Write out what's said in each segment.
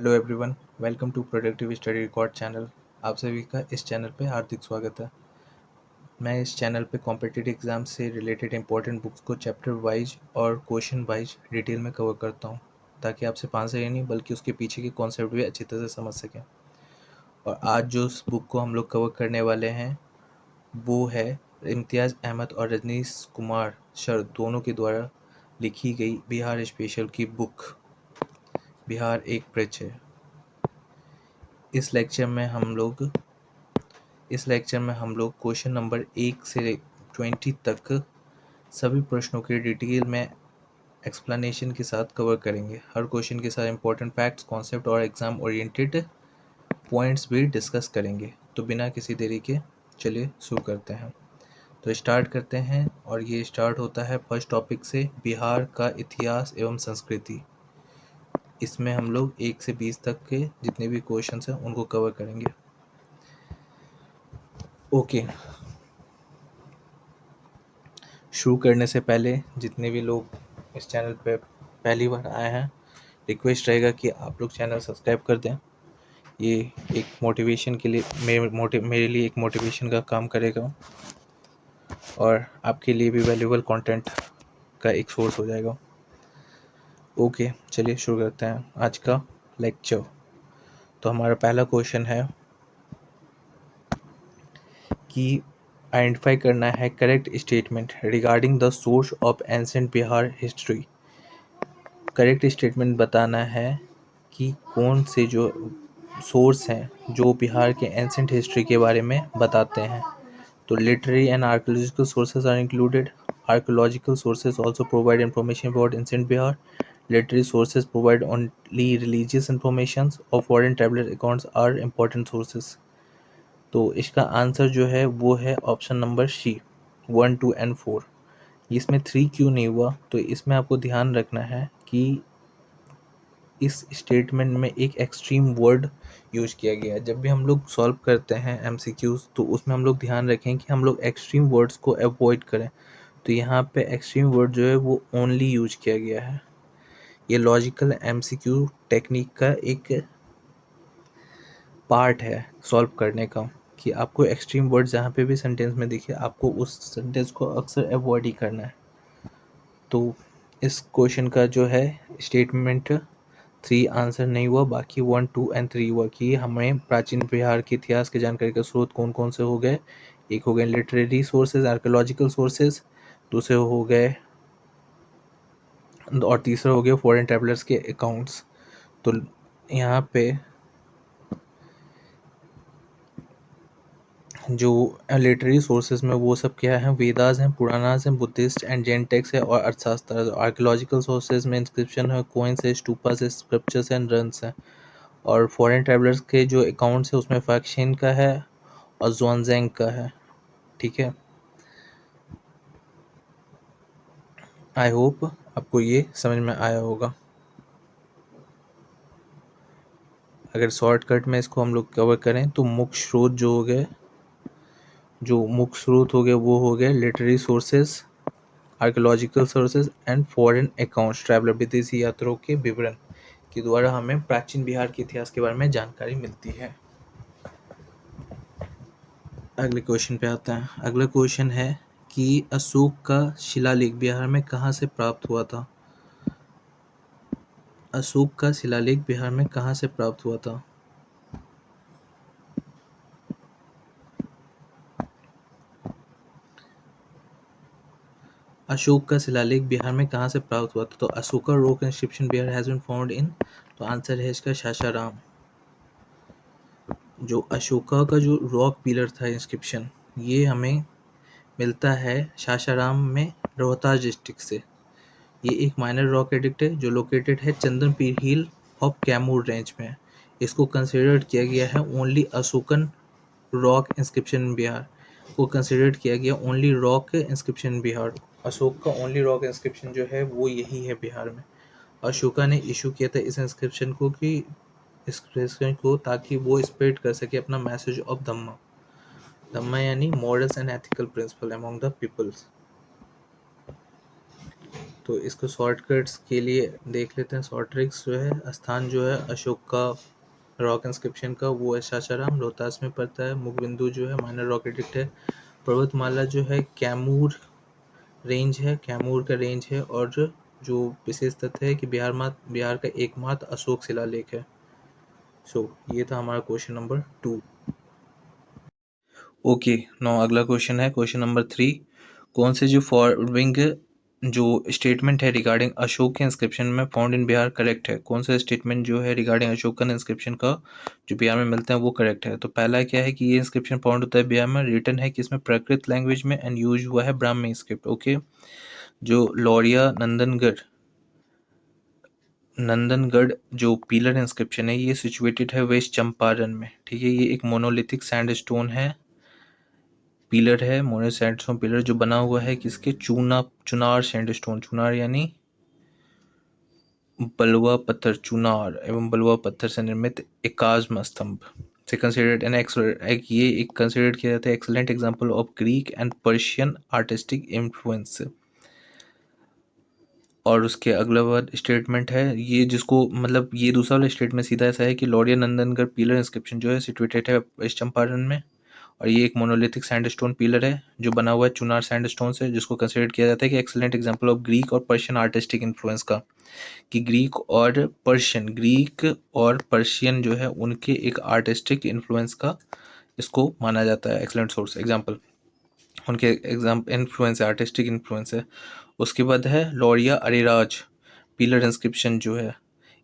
Hello everyone, welcome to productive study record channel. आप सभी का इस चैनल पे हार्दिक स्वागत है। मैं इस चैनल पे कॉम्पिटिटिव एग्जाम से रिलेटेड इंपॉर्टेंट बुक्स को चैप्टर वाइज और क्वेश्चन वाइज डिटेल में कवर करता हूँ, ताकि आप सिर्फ आंसर ही नहीं बल्कि उसके पीछे के कॉन्सेप्ट भी अच्छी तरह से समझ सकें। और आज जो उस बुक को हम लोग कवर करने वाले हैं वो है इम्तियाज़ अहमद और रजनीश कुमार शर दोनों के द्वारा लिखी गई बिहार स्पेशल की बुक बिहार एक परिचय। इस लेक्चर में हम लोग क्वेश्चन नंबर 1 से 20 तक सभी प्रश्नों के डिटेल में एक्सप्लेनेशन के साथ कवर करेंगे। हर क्वेश्चन के साथ इंपॉर्टेंट फैक्ट्स, कॉन्सेप्ट और एग्जाम ओरिएंटेड पॉइंट्स भी डिस्कस करेंगे। तो बिना किसी देरी के चलिए शुरू करते हैं। तो स्टार्ट करते हैं और ये स्टार्ट होता है फर्स्ट टॉपिक से, बिहार का इतिहास एवं संस्कृति। इसमें हम लोग 1 से 20 तक के जितने भी क्वेश्चंस हैं उनको कवर करेंगे। ओके, शुरू करने से पहले जितने भी लोग इस चैनल पे पहली बार आए हैं, रिक्वेस्ट रहेगा कि आप लोग चैनल सब्सक्राइब कर दें। ये एक मोटिवेशन के लिए मेरे लिए एक मोटिवेशन का काम करेगा और आपके लिए भी वैल्यूएबल कंटेंट का एक सोर्स हो जाएगा। ओके, चलिए शुरू करते हैं आज का लेक्चर। तो हमारा पहला क्वेश्चन है कि आइडेंटिफाई करना है correct statement regarding the source of ancient Bihar history. Correct statement बताना है कि कौन से जो सोर्स हैं जो बिहार के एंसेंट हिस्ट्री के बारे में बताते हैं। तो literary and archaeological sources are included. Archaeological sources also provide information about ancient Bihar. Literary sources provide only religious information और foreign traveller accounts are important sources. तो इसका आंसर जो है वो है ऑप्शन नंबर सी, 1, 2 एंड 4। इसमें 3 क्यों नहीं हुआ? तो इसमें आपको ध्यान रखना है कि इस स्टेटमेंट में एक एक्सट्रीम वर्ड यूज किया गया है। जब भी हम लोग सॉल्व करते हैं एमसीक्यूज, तो उसमें हम लोग ध्यान रखें कि हम लोग एक्सट्रीम वर्ड्स को अवॉइड करें। तो यहाँ पे एक्सट्रीम वर्ड जो है वो ओनली यूज किया गया है। ये लॉजिकल एमसीक्यू टेक्निक का एक पार्ट है सॉल्व करने का, कि आपको एक्सट्रीम वर्ड जहाँ पे भी सेंटेंस में दिखे आपको उस सेंटेंस को अक्सर अवॉइड ही करना है। तो इस क्वेश्चन का जो है स्टेटमेंट 3 आंसर नहीं हुआ, बाकी 1, 2 एंड 3 हुआ कि हमें प्राचीन बिहार के इतिहास की जानकारी के स्रोत कौन कौन से हो गए। एक हो गए लिटरेरी सोर्सेज, आर्कियोलॉजिकल सोर्सेज, दूसरे हो गए और तीसरा हो गया फॉरेन ट्रैवलर्स के अकाउंट्स। तो यहाँ पे जो लिटरेरी सोर्सेज में वो सब क्या है, वेदास हैं, पुराणास हैं, बुद्धिस्ट एंड जैन टेक्स्ट है और अर्थशास्त्र। आर्कियोलॉजिकल सोर्सेज में इंस्क्रिप्शन है, कोइंस है, स्टूपास है, स्क्रिप्चर्स एंड रन्स हैं। और फॉरेन ट्रैवलर्स के जो अकाउंट्स है उसमें फैक्शन का है और ज़ुआनज़ैंग का है। ठीक है, आई होप आपको ये समझ में आया होगा। अगर शॉर्टकट में इसको हम लोग कवर करें तो मुख्य स्रोत हो गए वो हो गए literary sources, archaeological sources and foreign accounts. Traveller विदेशी यात्रियों के विवरण के द्वारा हमें प्राचीन बिहार के इतिहास के बारे में जानकारी मिलती है। अगले क्वेश्चन पे आता है। अगला क्वेश्चन है कि अशोक का शिलालेख बिहार में कहाँ से प्राप्त हुआ था। अशोक का शिलालेख बिहार में कहाँ से प्राप्त हुआ था? अशोक का शिलालेख बिहार में कहाँ से प्राप्त हुआ था? तो Ashoka rock inscription Bihar has been found in, तो आंसर है इसका सासाराम। जो अशोका का जो रॉक पिलर था इंस्क्रिप्शन, ये हमें मिलता है सासाराम में, रोहतास डिस्ट्रिक्ट से। ये एक माइनर रॉक एडिक्ट है जो लोकेटेड है चंदनपीर हिल ऑफ कैमूर रेंज में। इसको कंसिडर्ड किया गया है only Ashokan rock inscription Bihar को कंसिडर्ड किया गया only rock inscription Bihar. Ashok का ओनली रॉक इंस्क्रिप्शन जो है वो यही है बिहार में। अशोका ने इशू किया था इस इंस्क्रिप्शन को ताकि वो स्प्रेड कर सके अपना मैसेज ऑफ धम्मा। धम्मा यानी morals and ethical principle among the peoples. तो इसको शॉर्टकट्स के लिए देख लेते हैं। शॉर्ट ट्रिक्स जो है, स्थान जो है अशोक का रॉक इंस्क्रिप्शन का वो है सासाराम, रोहतास में पड़ता है। मुखबिंदु जो है माइनर रॉक एडिक्ट है। पर्वतमाला जो है कैमूर रेंज है, कैमूर का रेंज है। और जो विशेष तथ्य है कि बिहार का एकमात्र अशोक शिलालेख है। सो ये था हमारा क्वेश्चन नंबर 2। ओके, नाउ अगला क्वेश्चन है क्वेश्चन नंबर 3। कौन से जो फॉलोइंग जो स्टेटमेंट है रिगार्डिंग अशोक के इंस्क्रिप्शन में फाउंड इन बिहार करेक्ट है? कौन सा स्टेटमेंट जो है रिगार्डिंग अशोकन इंस्क्रिप्शन का जो बिहार में मिलते हैं वो करेक्ट है? तो पहला क्या है कि ये इंस्क्रिप्शन फाउंड होता है बिहार में, रिटन है कि इसमें प्राकृत लैंग्वेज में एंड यूज हुआ है ब्राह्मी स्क्रिप्ट। ओके, जो लौरिया नंदनगढ़ जो पिलर इंस्क्रिप्शन है ये सिचुएटेड है वेस्ट चंपारण में। ठीक है, ये एक मोनोलिथिक सैंडस्टोन है, पिलर है, मोनो सैंडस्टोन पिलर जो बना हुआ है किसके? चुनार सैंडस्टोन, चुनार यानी बलुआ पत्थर, चुनार एवं बलुआ पत्थर से निर्मित एकाज्म स्तंभ से कंसिडर्ड ये एक कंसिडर्ड किया जाता है excellent example of Greek and Persian artistic influence. और उसके अगला वर्ड स्टेटमेंट है ये, जिसको मतलब ये दूसरा वाला स्टेटमेंट सीधा ऐसा है कि लौरिया नंदनगढ़ पिलर इंस्क्रिप्शन जो है सिचुएटेड है वेस्ट चंपारण में, और ये एक मोनोलिथिक सैंडस्टोन पिलर है जो बना हुआ है चुनार सैंडस्टोन से, जिसको कंसिडर किया जाता है कि एक्सीलेंट एग्जांपल ऑफ ग्रीक और पर्शियन आर्टिस्टिक इन्फ्लुएंस का, कि ग्रीक और पर्शियन जो है उनके एक आर्टिस्टिक इन्फ्लुएंस का इसको माना जाता है एक्सीलेंट सोर्स एग्जाम्पल, उनके एग्जाम इन्फ्लुएंस है, आर्टिस्टिक इन्फ्लुएंस है। उसके बाद है लौरिया अरेराज पिलर इंस्क्रिप्शन जो है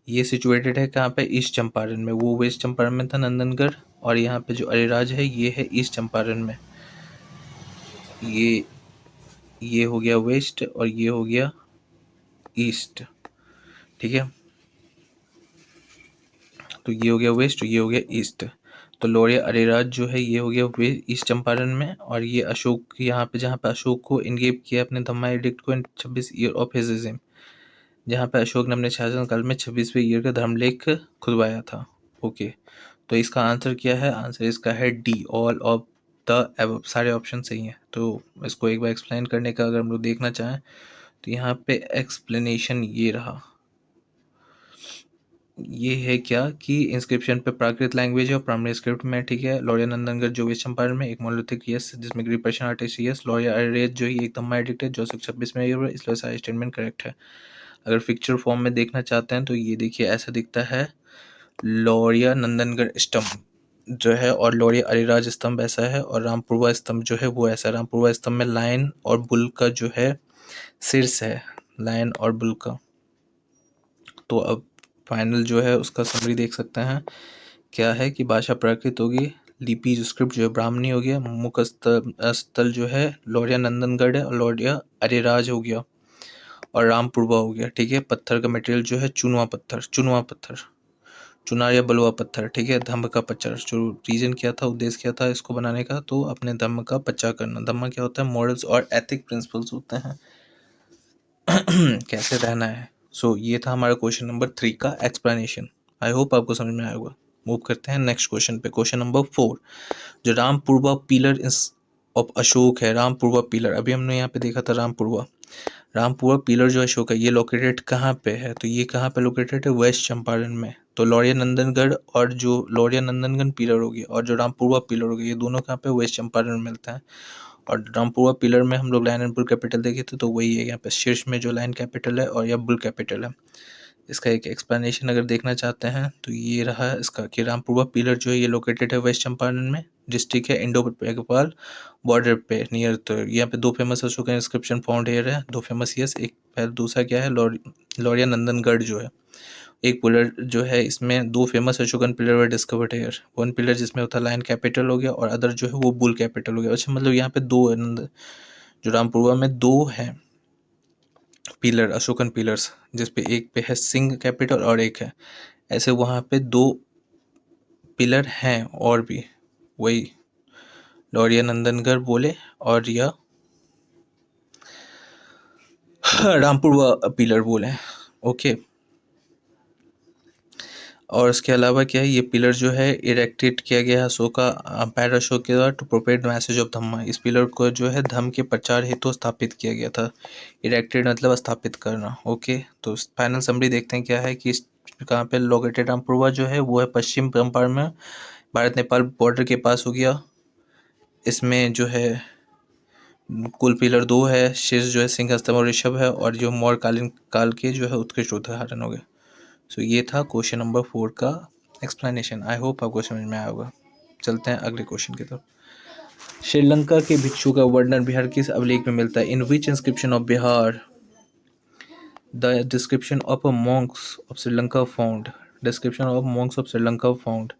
ये सिचुएटेड है कहाँ पे? ईस्ट चंपारण में। वो वेस्ट चंपारण में था नंदनगढ़, और यहाँ पे जो अरेराज है ये है ईस्ट चंपारण में। ये हो गया वेस्ट और ये हो गया ईस्ट। ठीक है, तो ये हो गया वेस्ट और ये हो गया ईस्ट। तो लौरिया अरेराज जो है ये हो गया वेस्ट ईस्ट चंपारण में, और ये अशोक यहाँ पे जहाँ पे अशोक को इंगेज किया अपने धम्मा एडिक्ट को इन 26 ईयर ऑफ हिज रेजिम, जहाँ पे अशोक ने अपने शासनकाल में 26वें ईयर का धर्मलेख खुदवाया था। ओके, तो इसका आंसर क्या है? आंसर इसका है D, all of the above, सारे ऑप्शन सही हैं। तो इसको एक बार एक्सप्लेन करने का अगर हम लोग देखना चाहें तो यहाँ पे एक्सप्लेनेशन ये रहा, ये है क्या कि इंस्क्रिप्शन पे प्राकृत लैंग्वेज और प्राइमरी स्क्रिप्ट में। ठीक है, लौरिया नंदनगढ़ जो वेस्ट चंपारण में एक मोनोलिथिक यस जिसमें Greek Persian artist yes, Lauriya Areraj जो ही एक धम्मा एडिक्ट है जो 26 में ईयर, इसलिए सारा स्टेटमेंट करेक्ट है। अगर पिक्चर फॉर्म में देखना चाहते हैं तो ये देखिए ऐसा दिखता है लौरिया नंदनगढ़ स्तंभ जो है, और लौरिया अरेराज स्तंभ ऐसा है, और रामपुरवा स्तंभ जो है वो ऐसा है। रामपुरवा स्तंभ में लायन और बुल का जो है शीर्ष है, लायन और बुल का। तो अब फाइनल जो है उसका समरी देख सकते हैं, क्या है कि भाषा प्राकृत होगी, लिपि जो स्क्रिप्ट जो है ब्राह्मणी हो गया, मुख स्थल जो है लौरिया नंदनगढ़ है और लौरिया अरेराज हो गया, और रामपुरवा हो गया। ठीक है, पत्थर का मटेरियल जो है चुनवा पत्थर, चुनार या बलुआ पत्थर। ठीक है, धम्म का पच्चा, जो रीजन क्या था, उद्देश्य क्या था इसको बनाने का, तो अपने धम्म का पच्चा करना। धम्म क्या होता है? मॉरल्स और एथिक प्रिंसिपल्स होते हैं कैसे रहना है। सो ये था हमारा क्वेश्चन नंबर 3 का एक्सप्लेनेशन। आई होप आपको समझ में आया होगा। मूव करते हैं नेक्स्ट क्वेश्चन पे, क्वेश्चन नंबर 4। जो रामपुरवा पिलर ऑफ अशोक है, रामपुरवा पिलर, अभी हमने यहाँ पे देखा था रामपुरवा पिलर जो अशोक है ये लोकेटेड कहाँ पे है? तो ये कहाँ पे लोकेटेड है? वेस्ट चंपारण में। तो लौरिया नंदनगढ़ और जो लौरिया नंदनगढ़ पिलर हो गया और जो रामपुरवा पिलर हो गया, ये दोनों कहाँ पे? वेस्ट चंपारण में मिलता है। और रामपुरवा पिलर में हम लोग लाइन एंड बुल कैपिटल देखे थे, तो वही है यहाँ पे शीर्ष में जो लाइन कैपिटल है और यह बुल कैपिटल है। इसका एक एक्सप्लेनेशन अगर देखना चाहते हैं तो ये रहा इसका, कि रामपुरवा पिलर जो है ये लोकेटेड है वेस्ट चंपारण में, डिस्ट्रिक्ट है इंडो नेपाल बॉर्डर पे नियर। तो यहाँ पे दो famous Ashok inscription found here है, दो फेमस यस, एक दूसरा क्या है लौरिया नंदनगढ़ जो है एक पिलर जो है, इसमें दो famous Ashokan pillar were discovered here. One pillar जिसमें होता है लाइन कैपिटल हो गया और अदर जो है वो बुल कैपिटल हो गया। अच्छा, मतलब यहाँ पे दो है जो रामपुरवा में दो हैं पिलर, अशोकन पिलर्स, जिसपे एक पे है सिंह कैपिटल और एक है, ऐसे वहाँ पे दो पिलर हैं और भी, वही लौरिया नंदनगढ़ बोले और या रामपुरवा पिलर बोले। ओके, और इसके अलावा क्या है, ये पिलर जो है इरेक्टेड किया गया है अशोका एम्पायर अशोक के द्वारा टू प्रोपेट मैसेज ऑफ धम्मा। इस पिलर को जो है धम्म के प्रचार हेतु स्थापित किया गया था। इरेक्टेड मतलब स्थापित करना। ओके, तो फाइनल समरी देखते हैं क्या है कि कहाँ पे लोकेटेड। रामपुरवा जो है वो है पश्चिम चंपारण में, भारत नेपाल बॉर्डर के पास हो गया। इसमें जो है कुल पिलर 2 है, शीर्ष जो है सिंह स्तंभ और ऋषभ है, और जो मौर्यकालीन काल के जो है उत्कृष्ट उदाहरण हो गए। सो ये था क्वेश्चन नंबर 4 का एक्सप्लेनेशन। आई होप आपको समझ में आया होगा। चलते हैं अगले क्वेश्चन की तरफ। श्रीलंका के भिक्षु का वर्णन बिहार किस अभिलेख में मिलता है? In which inscription of Bihar the description of a monks of Sri Lanka found? Description of monks of Sri Lanka found.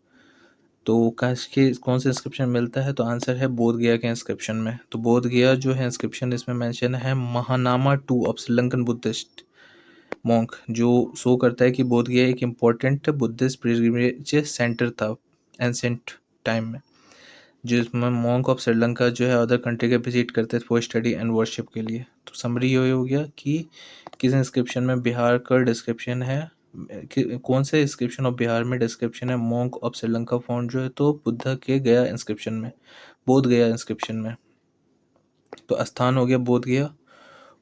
तो कौन से इंस्क्रिप्शन मिलता है? तो आंसर है बोध गया के इंस्क्रिप्शन में। तो बोध गया जो है इंस्क्रिप्शन इसमें मेंशन है Mahanama 2 of Sri Lankan Buddhist monk, जो शो करता है कि बोध गया एक इम्पोर्टेंट बुद्धिस्ट पिलग्रिमेज सेंटर था एंसेंट टाइम में, जिसमें मॉन्क ऑफ श्रीलंका जो है अदर कंट्री के विजिट करते थे फॉर स्टडी एंड वर्शिप के लिए। तो समरी ये हो गया कि किस इंस्क्रिप्शन में बिहार का डिस्क्रिप्शन है, कौन से इंस्क्रिप्शन ऑफ बिहार में डिस्क्रिप्शन है मॉन्क ऑफ श्रीलंका फाउंड जो है, तो बुद्धा के गया इंस्क्रिप्शन में, बोध गया इंस्क्रिप्शन में। तो स्थान हो गया बोध गया,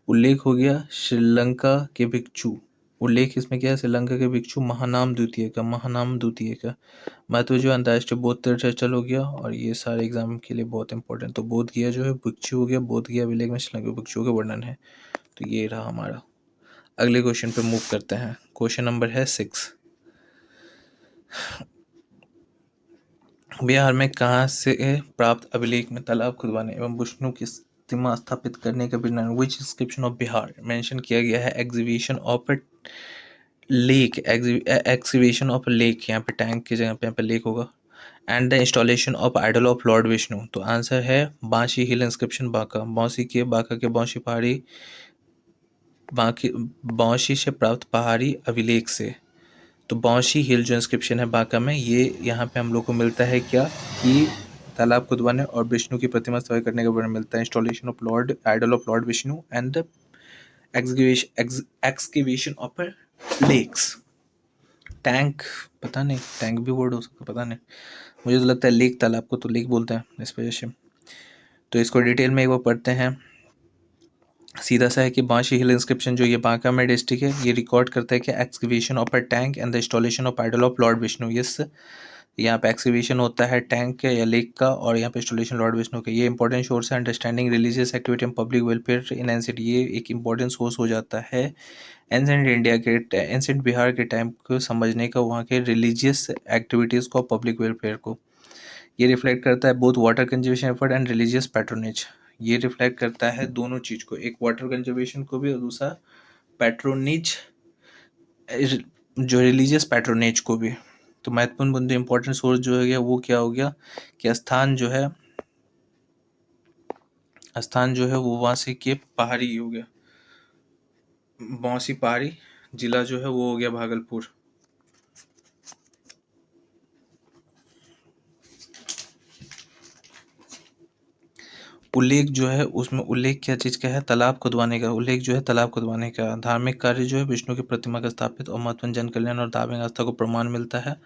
उल्लेख हो गया श्रीलंका के भिक्षु। उल्लेख इसमें क्या है? श्रीलंका के भिक्षु महानाम द्वितीय का, महानाम द्वितीय का। महत्व जो अंतर्राष्ट्रीय बौद्ध तीर्थ स्थल हो गया, और ये सारे एग्जाम के लिए बहुत इंपॉर्टेंट। तो बोध गया जो है भिक्षु हो गया, बोध गया अभिलेख में श्रीलंका के भिक्षुओं का वर्णन है। तो ये रहा हमारा। अगले क्वेश्चन पे मूव करते हैं। क्वेश्चन नंबर है 6। बिहार में कहाँ से प्राप्त अभिलेख में तालाब खुदवाने एवं विष्णु की प्रतिमा स्थापित करने का वर्णन? विच इंस्क्रिप्शन ऑफ बिहार मेंशन किया गया है? Exhibition of lake, excavation of lake, यहाँ पे टैंक की जगह पे यहाँ पे लेक होगा। And the installation of idol of lord Vishnu. तो आंसर है बांशी हिल इंस्क्रिप्शन बांका, बांसी के बांका के बांशी पहाड़ी, बांकी बांशी से प्राप्त पहाड़ी अभिलेख से। तो बांशी हिल जो इंस्क्रिप्शन है बांका में, ये यहाँ पे हम लोग को मिलता है क्या कि तालाब खुदवाने और विष्णु की प्रतिमा स्थापित करने का वर्णन मिलता है। Installation of lord idol of lord Vishnu and the excavation of lakes. Tank पता नहीं, टैंक भी वर्ड हो सकता है, पता नहीं, मुझे तो लगता है लेक, तालाब को तो लेक बोलते हैं इस वजह से। तो इसको डिटेल में एक बार पढ़ते हैं। सीधा सा है कि बांशी हिल इंस्क्रिप्शन जो ये बांका में डिस्ट्रिक्ट है, ये रिकॉर्ड करता है कि excavation of a tank and the installation of idol of lord Vishnu. Yes, यहाँ पे एक्सकवेशन होता है टैंक का या लेक का, और यहाँ पे इंस्टॉलेशन लॉर्ड विष्णु का। ये इंपॉर्टेंट सोर्स है understanding religious activity and public welfare in ancient. ये एक इंपॉर्टेंट सोर्स हो जाता है एंसेंट इंडिया के, एंसेंट बिहार के टाइम को समझने का, वहाँ के रिलीजियस एक्टिविटीज़ को, पब्लिक वेलफेयर को। ये रिफ्लेक्ट करता है both water conservation effort and religious patronage. ये रिफ्लेक्ट करता है दोनों चीज़ को, एक वाटर कंजर्वेशन को भी और दूसरा पैट्रोनेज, जो रिलीजियस पैट्रोनेज को भी। तो महत्वपूर्ण बिंदु इंपॉर्टेंट सोर्स जो है वो क्या हो गया कि स्थान जो है वो वासी के पहाड़ी हो गया, वासी पहाड़ी जिला जो है वो हो गया भागलपुर। उल्लेख जो है उसमें उल्लेख क्या चीज़ का है? तालाब खुदवाने का। उल्लेख जो है तालाब खुदवाने का। धार्मिक कार्य जो है विष्णु की प्रतिमा का स्थापित, और महत्वपूर्ण जन कल्याण और धार्मिक आस्था को प्रमाण मिलता है,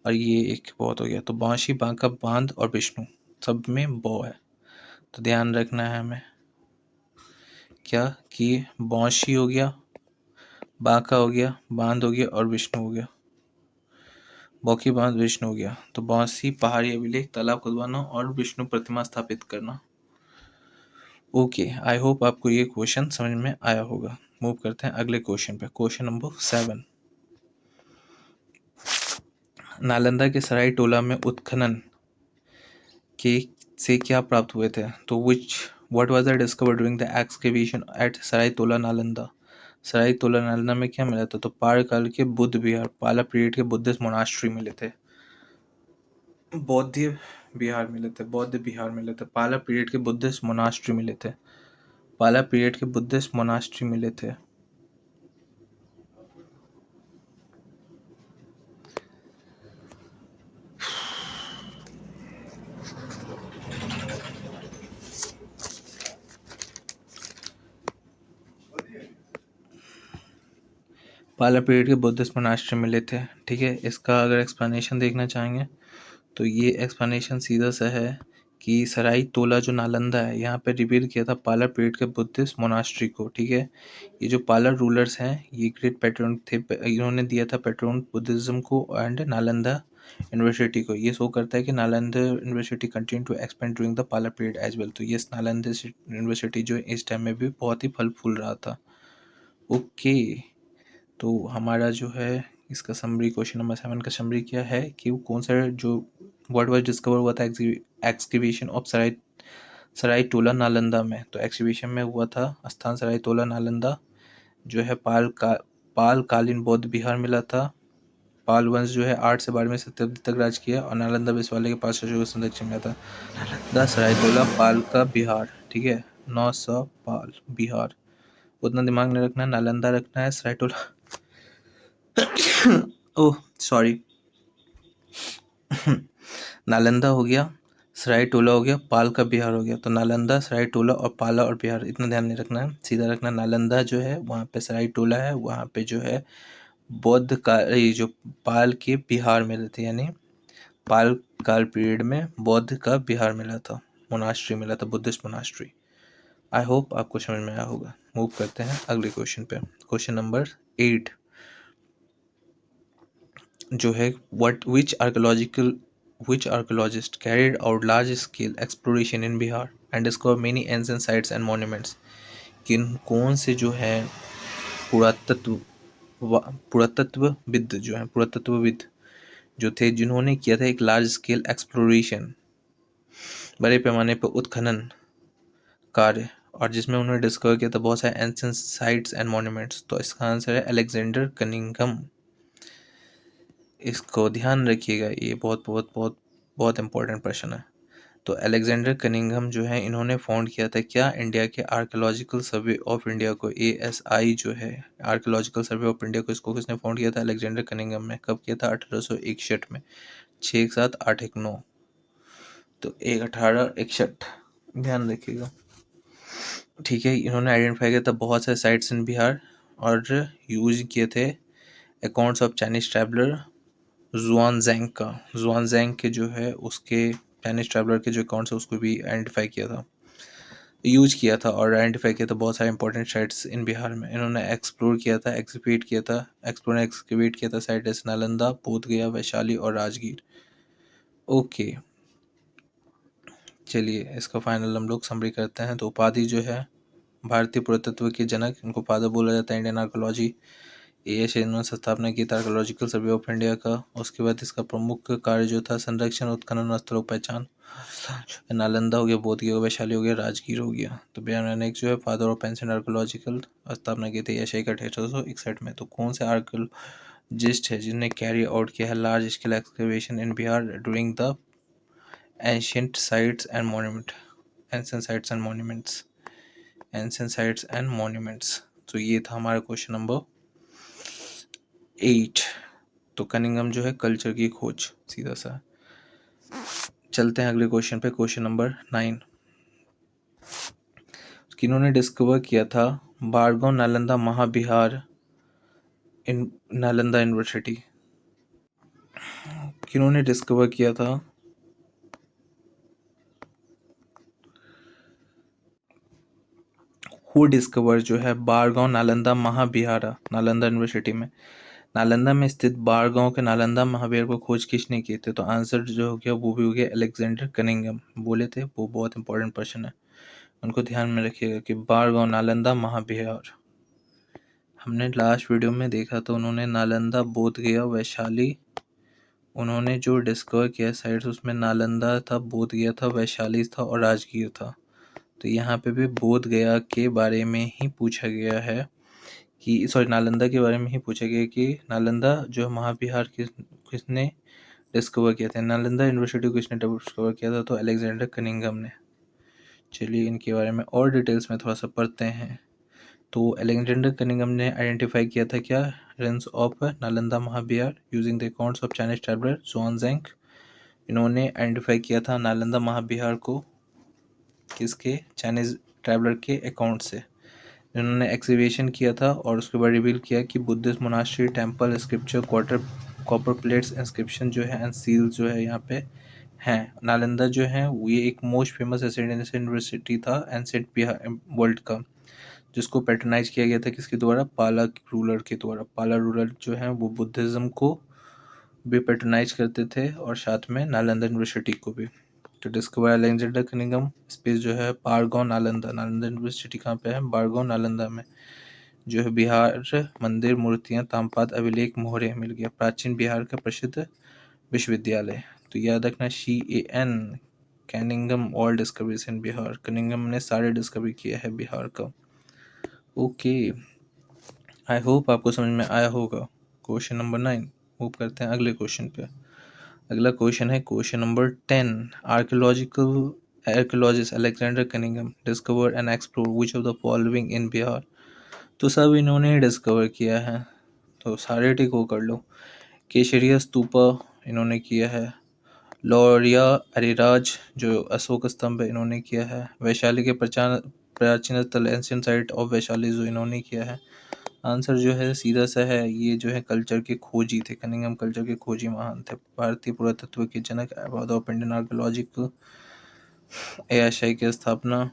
और ये एक बहुत हो गया। तो बांशी, बांका, बांध और विष्णु सब में बौ है, तो ध्यान रखना है हमें क्या कि बांशी हो गया, बांका हो गया, बांध हो गया और विष्णु हो गया। बौखी बांध विष्णु हो गया। तो बांसी पहाड़ी अभिलेख, तालाब खुदवाना और विष्णु प्रतिमा स्थापित करना। ओके, आई होप आपको ये क्वेश्चन समझ में आया होगा। मूव करते हैं अगले क्वेश्चन पे। Question number 7। नालंदा के सराय टोला में उत्खनन के से क्या प्राप्त हुए थे? तो what was discovered during the excavation at Sarai Tola Nalanda? सराय तोला नालंदा में क्या मिला था? तो पाल काल के बुद्ध विहार, पाला पीरियड के बुद्धिस्ट मोनास्ट्री मिले थे, बौद्ध विहार मिले थे, बौद्ध विहार मिले थे। पाला पीरियड के बुद्धिस्ट मोनास्ट्री मिले थे, पाला पीरियड के बुद्धिस्ट मोनास्ट्री मिले थे। पाला पीरियड के बुद्धिस्ट मोनास्ट्री मिले थे। ठीक है, इसका अगर एक्सप्लेनेशन देखना चाहेंगे तो ये एक्सप्लेनेशन सीधा सा है कि सराई तोला जो नालंदा है यहाँ पे रिवील किया था पाला पीरियड के बुद्धिस्ट मोनास्ट्री को। ठीक है, ये जो पाला रूलर्स हैं ये ग्रेट पैट्रन थे, इन्होंने दिया था पैट्रन बुद्धिज्म को एंड नालंदा यूनिवर्सिटी को। ये शो करता है कि Nalanda university continue to expand during the Pala period as well. तो ये नालंदा यूनिवर्सिटी जो इस टाइम में भी बहुत ही फल फूल रहा था। ओके, तो हमारा जो है इसका समरी, क्वेश्चन नंबर 7 का समरी क्या है कि वो कौन सा जो वर्ड वाइज डिस्कवर हुआ था एक्सकैवेशन ऑफ सराय टोला नालंदा में। तो एक्सकैवेशन में हुआ था स्थान सराय तोला नालंदा, जो है पाल कालीन बौद्ध विहार मिला था। पाल वंश जो है 8 से 12वीं शताब्दी तक राज किया और नालंदा विश्वविद्यालय के पास संरक्षण में था। नालंदा सरायतोला पाल का बिहार। ठीक है, 900 पाल बिहार, उतना दिमाग नहीं रखना है, नालंदा रखना है। सरायतोला ओह सॉरी नालंदा हो गया, सरायटोला हो गया, पाल का बिहार हो गया। तो नालंदा, सरायटोला और पाला और बिहार, इतना ध्यान नहीं रखना है, सीधा रखना। नालंदा जो है वहाँ पे सरायटोला है, वहाँ पे जो है बौद्ध का ये जो पाल के बिहार मिले थे, यानी पाल काल पीरियड में बौद्ध का बिहार मिला था, मोनास्ट्री मिला था, बुद्धिस्ट मोनास्ट्री। आई होप आपको समझ में आया होगा। मूव करते हैं अगले क्वेश्चन पे। क्वेश्चन नंबर 8 जो है which archaeologist carried out large scale exploration in Bihar and discovered many ancient sites and monuments। कौन से जो है पुरातत्व पुरातत्वविद जो थे जिन्होंने किया था एक लार्ज स्केल एक्सप्लोरेशन, बड़े पैमाने पर उत्खनन कार्य, और जिसमें उन्होंने डिस्कवर किया था बहुत सारे एंशिएंट साइट्स एंड मॉन्यूमेंट्स। तो इसका आंसर है अलेक्जेंडर कनिंघम। इसको ध्यान रखिएगा, ये बहुत बहुत बहुत बहुत इंपॉर्टेंट प्रश्न है। तो अलेक्जेंडर कनिंघम जो है इन्होंने फाउंड किया था क्या, इंडिया के आर्कियोलॉजिकल सर्वे ऑफ इंडिया को, ASI जो है आर्कियोलॉजिकल सर्वे ऑफ इंडिया को, इसको किसने फाउंड किया था, अलेक्जेंडर कनिंघम ने। कब किया था, 1861 में, 6/7/819। तो 1861 ध्यान रखिएगा। ठीक है, इन्होंने आइडेंटिफाई किया था बहुत सारे साइट्स इन बिहार और यूज किए थे अकाउंट्स ऑफ चाइनीज ट्रैवलर जुआनजैंग के जो है उसके चाइनीज ट्रैवलर के जो अकाउंट्स है उसको भी आइडेंटिफाई किया था, यूज किया था और आइडेंटिफाई किया था बहुत सारे इंपॉर्टेंट साइट्स इन बिहार में। इन्होंने एक्सप्लोर किया था, एक्सक्यूट किया था साइट जैसे नालंदा, बोधगया, वैशाली और राजगीर। ओके, चलिए इसका फाइनल हम लोग समरी करते हैं। तो उपाधि जो है भारतीय पुरातत्व के जनक, इनको फादर बोला जाता है इंडियन आर्कोलॉजी। ASI इन्होंने स्थापना की था आर्कोलॉजिकल सर्वे ऑफ इंडिया का। उसके बाद इसका प्रमुख कार्य जो था संरक्षण, उत्खनन, स्थलों पहचान। नालंदा हो गया, बोधगया हो गया, वैशाली हो गया, राजगीर हो गया। तो BR जो है फादर ऑफ एंशिएंट आर्कोलॉजिकल, स्थापना की थी ASI का 1861 में। तो कौन से आर्कोलॉजिस्ट है जिन्होंने कैरी आउट किया है large scale excavation in Bihar during the ancient sites and monument, ancient sites and monuments, ancient sites and monuments. तो ये था हमारा क्वेश्चन नंबर 8। तो कनिंघम जो है कल्चर की खोज, सीधा सा। चलते हैं अगले क्वेश्चन पे। क्वेश्चन नंबर 9 किन्होंने डिस्कवर किया था बारगांव नालंदा महाविहार इन नालंदा यूनिवर्सिटी। किन्होंने डिस्कवर किया था, हु डिस्कवर जो है बारगांव नालंदा महाविहार नालंदा यूनिवर्सिटी में। नालंदा में स्थित बारगांव के नालंदा महाविहार को खोज किसने की थी। तो आंसर जो हो गया वो भी हो गया अलेक्जेंडर कनिंघम। बोले थे, वो बहुत इंपॉर्टेंट क्वेश्चन है, उनको ध्यान में रखिएगा कि बारगांव नालंदा महाविहार। हमने लास्ट वीडियो में देखा तो उन्होंने नालंदा, बोधगया, वैशाली, उन्होंने जो डिस्कवर किया साइट्स उसमें नालंदा था, बोधगया था, वैशाली था और राजगीर था। तो यहाँ पे भी बोधगया के बारे में ही पूछा गया है कि नालंदा के बारे में ही पूछा गया कि नालंदा जो महाविहार किसने डिस्कवर किया था, नालंदा यूनिवर्सिटी को किसने डिस्कवर किया था। तो अलेक्जेंडर कनिंघम ने। चलिए इनके बारे में और डिटेल्स में थोड़ा सा पढ़ते हैं। तो अलेक्जेंडर कनिंघम ने आइडेंटिफाई किया था क्या, ruins of Nalanda Mahavihara using the accounts of Chinese traveller Xuanzang. इन्होंने आइडेंटिफाई किया था नालंदा महाविहार को किसके, चाइनीज ट्रैवलर के अकाउंट से। इन्होंने एक्सिबिशन किया था और उसके बाद रिवील किया कि Buddhist monastery, temple, scripture, quarter, copper plates, inscription जो है एंड सील जो है यहाँ पे हैं। नालंदा जो है वो ये एक मोस्ट फेमस एसिडेंस यूनिवर्सिटी था एंसेंट बिहार वर्ल्ड का, जिसको पैटर्नाइज किया गया था किसके द्वारा? पाला रूलर के द्वारा। पाला रूलर जो है वो बुद्धिज़्म को भी पैटर्नाइज करते थे और साथ में नालंदा यूनिवर्सिटी को भी। तो डिस्कवर अलेक्जेंडर कनिंघम स्पेस जो है बारगांव नालंदा। नालंदा यूनिवर्सिटी कहाँ पे है? बारगांव नालंदा में। जो है बिहार मंदिर, मूर्तियाँ, ताम्रपात्र, अभिलेख, मोहरे मिल गया। प्राचीन बिहार का प्रसिद्ध विश्वविद्यालय, तो याद रखना CAN, Cunningham, all discoveries in Bihar. Cunningham ने सारे डिस्कवरी किया है बिहार का। ओके, आई होप आपको समझ में आया होगा। क्वेश्चन नंबर 9 मूव करते हैं अगले क्वेश्चन पे। अगला क्वेश्चन है question number 10। Archaeologist Alexander Cunningham discover and explore which of the following in Bihar. तो सब इन्होंने ही डिस्कवर किया है, तो सारे टिक वो कर लो। केशरिया स्तूपा इन्होंने किया है। लौरिया अरिराज जो अशोक स्तंभ है इन्होंने किया है। वैशाली के प्राचीन स्थल एंशियंट साइट ऑफ वैशाली जो इन्होंने किया है। आंसर जो है सीधा सा है, ये जो है कल्चर के खोजी थे। कनिंघम कल्चर के खोजी महान थे। भारतीय पुरातत्व के जनक, award of Indian archaeological ASI की स्थापना।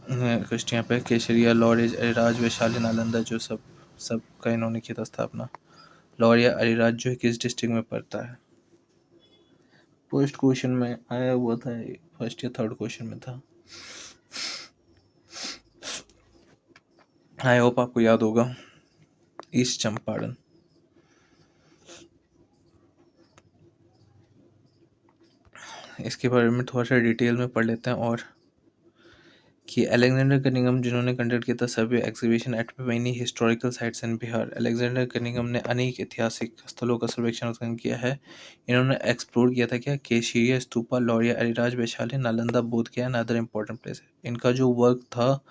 कुछ यहाँ पे केशरिया, लॉरेज, अरिराज, वैशाली, नालंदा जो सब का इन्होंने किया था स्थापना। लौरिया अरिराज जो है किस डिस्ट्रिक्ट में पड़ता है? फर्स्ट क्वेश्चन में आया हुआ था, फर्स्ट या थर्ड क्वेश्चन में था। आई होप आपको याद होगा। ईस्ट चंपारण। इसके बारे में थोड़ा सा डिटेल में पढ़ लेते हैं और कि अलेक्जेंडर कनिंघम जिन्होंने कंडक्ट किया था survey exhibition at many historical sites in Bihar. Alexander Cunningham ने अनेक ऐतिहासिक स्थलों का सर्वेक्षण किया है। इन्होंने एक्सप्लोर किया था क्या? केशिया स्तूपा, लौरिया अरिराज, वैशाली, नालंदा, बोध गया एंड अदर इंपॉर्टेंट प्लेस। इनका जो वर्क था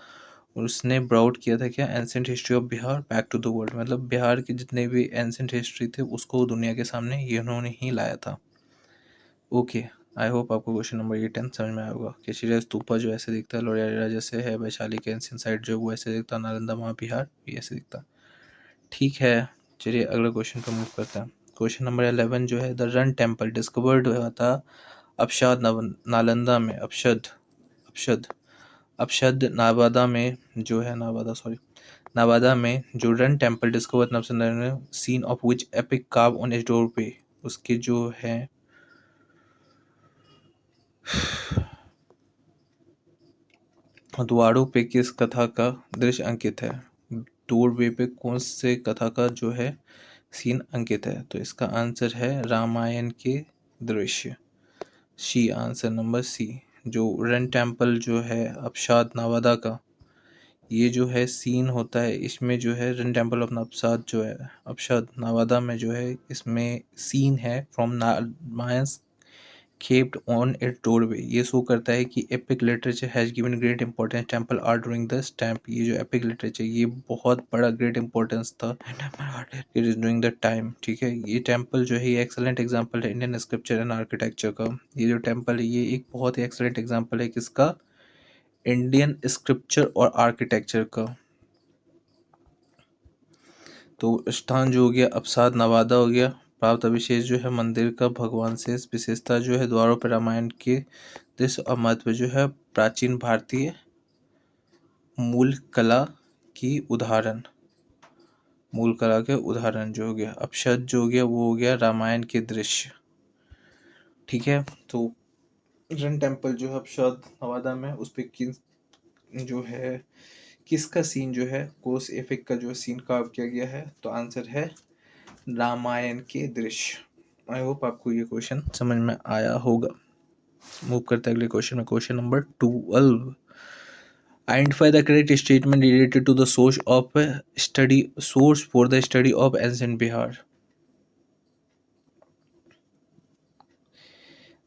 उसने ब्राउट किया था क्या? Ancient history of Bihar back to the world. मतलब बिहार के जितने भी एंसेंट हिस्ट्री थे उसको दुनिया के सामने ये उन्होंने ही लाया था। ओके, आई होप आपको क्वेश्चन नंबर ये 10 समझ में आया होगा। केशिया स्तूपा जो ऐसे दिखता है, लौरिया जैसे है, वैशाली के एंशियंट साइट जो वो ऐसे दिखता है, नालंदा महाबिहार भी ऐसे दिखता है। ठीक है, चलिए अगले क्वेश्चन पर मूव करते हैं। क्वेश्चन नंबर 11 जो है द रन टेम्पल डिस्कवर्ड हुआ था अपशाद नालंदा में। अपशद नाबादा में जो है नाबादा में जो रन टेम्पल डिस्कवर नवसंदर scene of which epic carved on its door पे। उसके जो है द्वारों पे किस कथा का दृश्य अंकित है? डोरवे पे कौन से कथा का जो है सीन अंकित है? तो इसका आंसर है रामायण के दृश्य। सी, आंसर नंबर सी। जो रन टेम्पल जो है अपशाद नावादा का, ये जो है सीन होता है इसमें जो है रन टेम्पल ऑफ अपशाद जो है अपशाद नावादा में जो है इसमें सीन है from Ramayana carved on it doorway. ये शो करता है कि epic literature has given great importance temple art during the stamp. ये जो एपिक लिटरेचर ये बहुत बड़ा ग्रेट इंपॉर्टेंस था it is during the time. ठीक है, ये टेम्पल जो है ये एक्सलेंट एग्जांपल है इंडियन स्क्रिप्चर एंड आर्किटेक्चर का। ये जो टेम्पल है ये एक बहुत ही एक्सलेंट एग्जांपल है किसका? इंडियन स्क्रिप्चर और आर्किटेक्चर का। तो स्थान जो हो गया अपसाद नवादा हो गया। प्राप्त अविशेष जो है मंदिर का भगवान से। विशेषता जो है द्वारों पर रामायण के दृश्य और महत्व जो है प्राचीन भारतीय मूल कला की उदाहरण। मूल कला के उदाहरण जो हो गया। अपशद जो हो गया वो हो गया रामायण के दृश्य। ठीक है, तो रन टेम्पल जो है अपशद नवादा में उस पे जो है किसका सीन जो है कोस एफेक्ट का जो सीन कार्व किया गया है? तो आंसर है रामायण के दृश्य। आई होप आपको ये क्वेश्चन समझ में आया होगा। मूव करते हैं अगले क्वेश्चन में। Question number 12। Identify the correct statement related to the source for the study of ancient Bihar.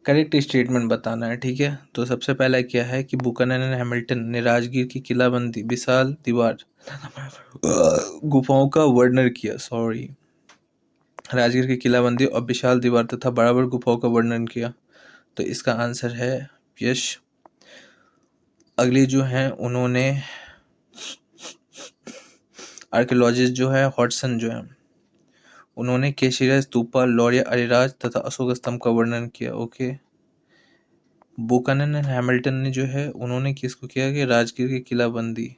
Correct statement बताना है। ठीक है, तो सबसे पहला क्या है कि बुकनन एंड हैमिल्टन ने राजगीर की किलाबंदी, विशाल दीवार, गुफाओं का वर्णन किया। राजगीर की किलाबंदी और विशाल दीवार तथा बराबर गुफाओं का वर्णन किया। तो इसका आंसर है यश। अगली जो है उन्होंने आर्कियोलॉजिस्ट जो है हॉटसन जो है, उन्होंने केशिरा स्तूपा, लौरिया अरिराज तथा अशोक स्तंभ का वर्णन किया। ओके। बुकानन एंड हैमिल्टन ने जो है उन्होंने किसको किया कि राजगीर की किलाबंदी,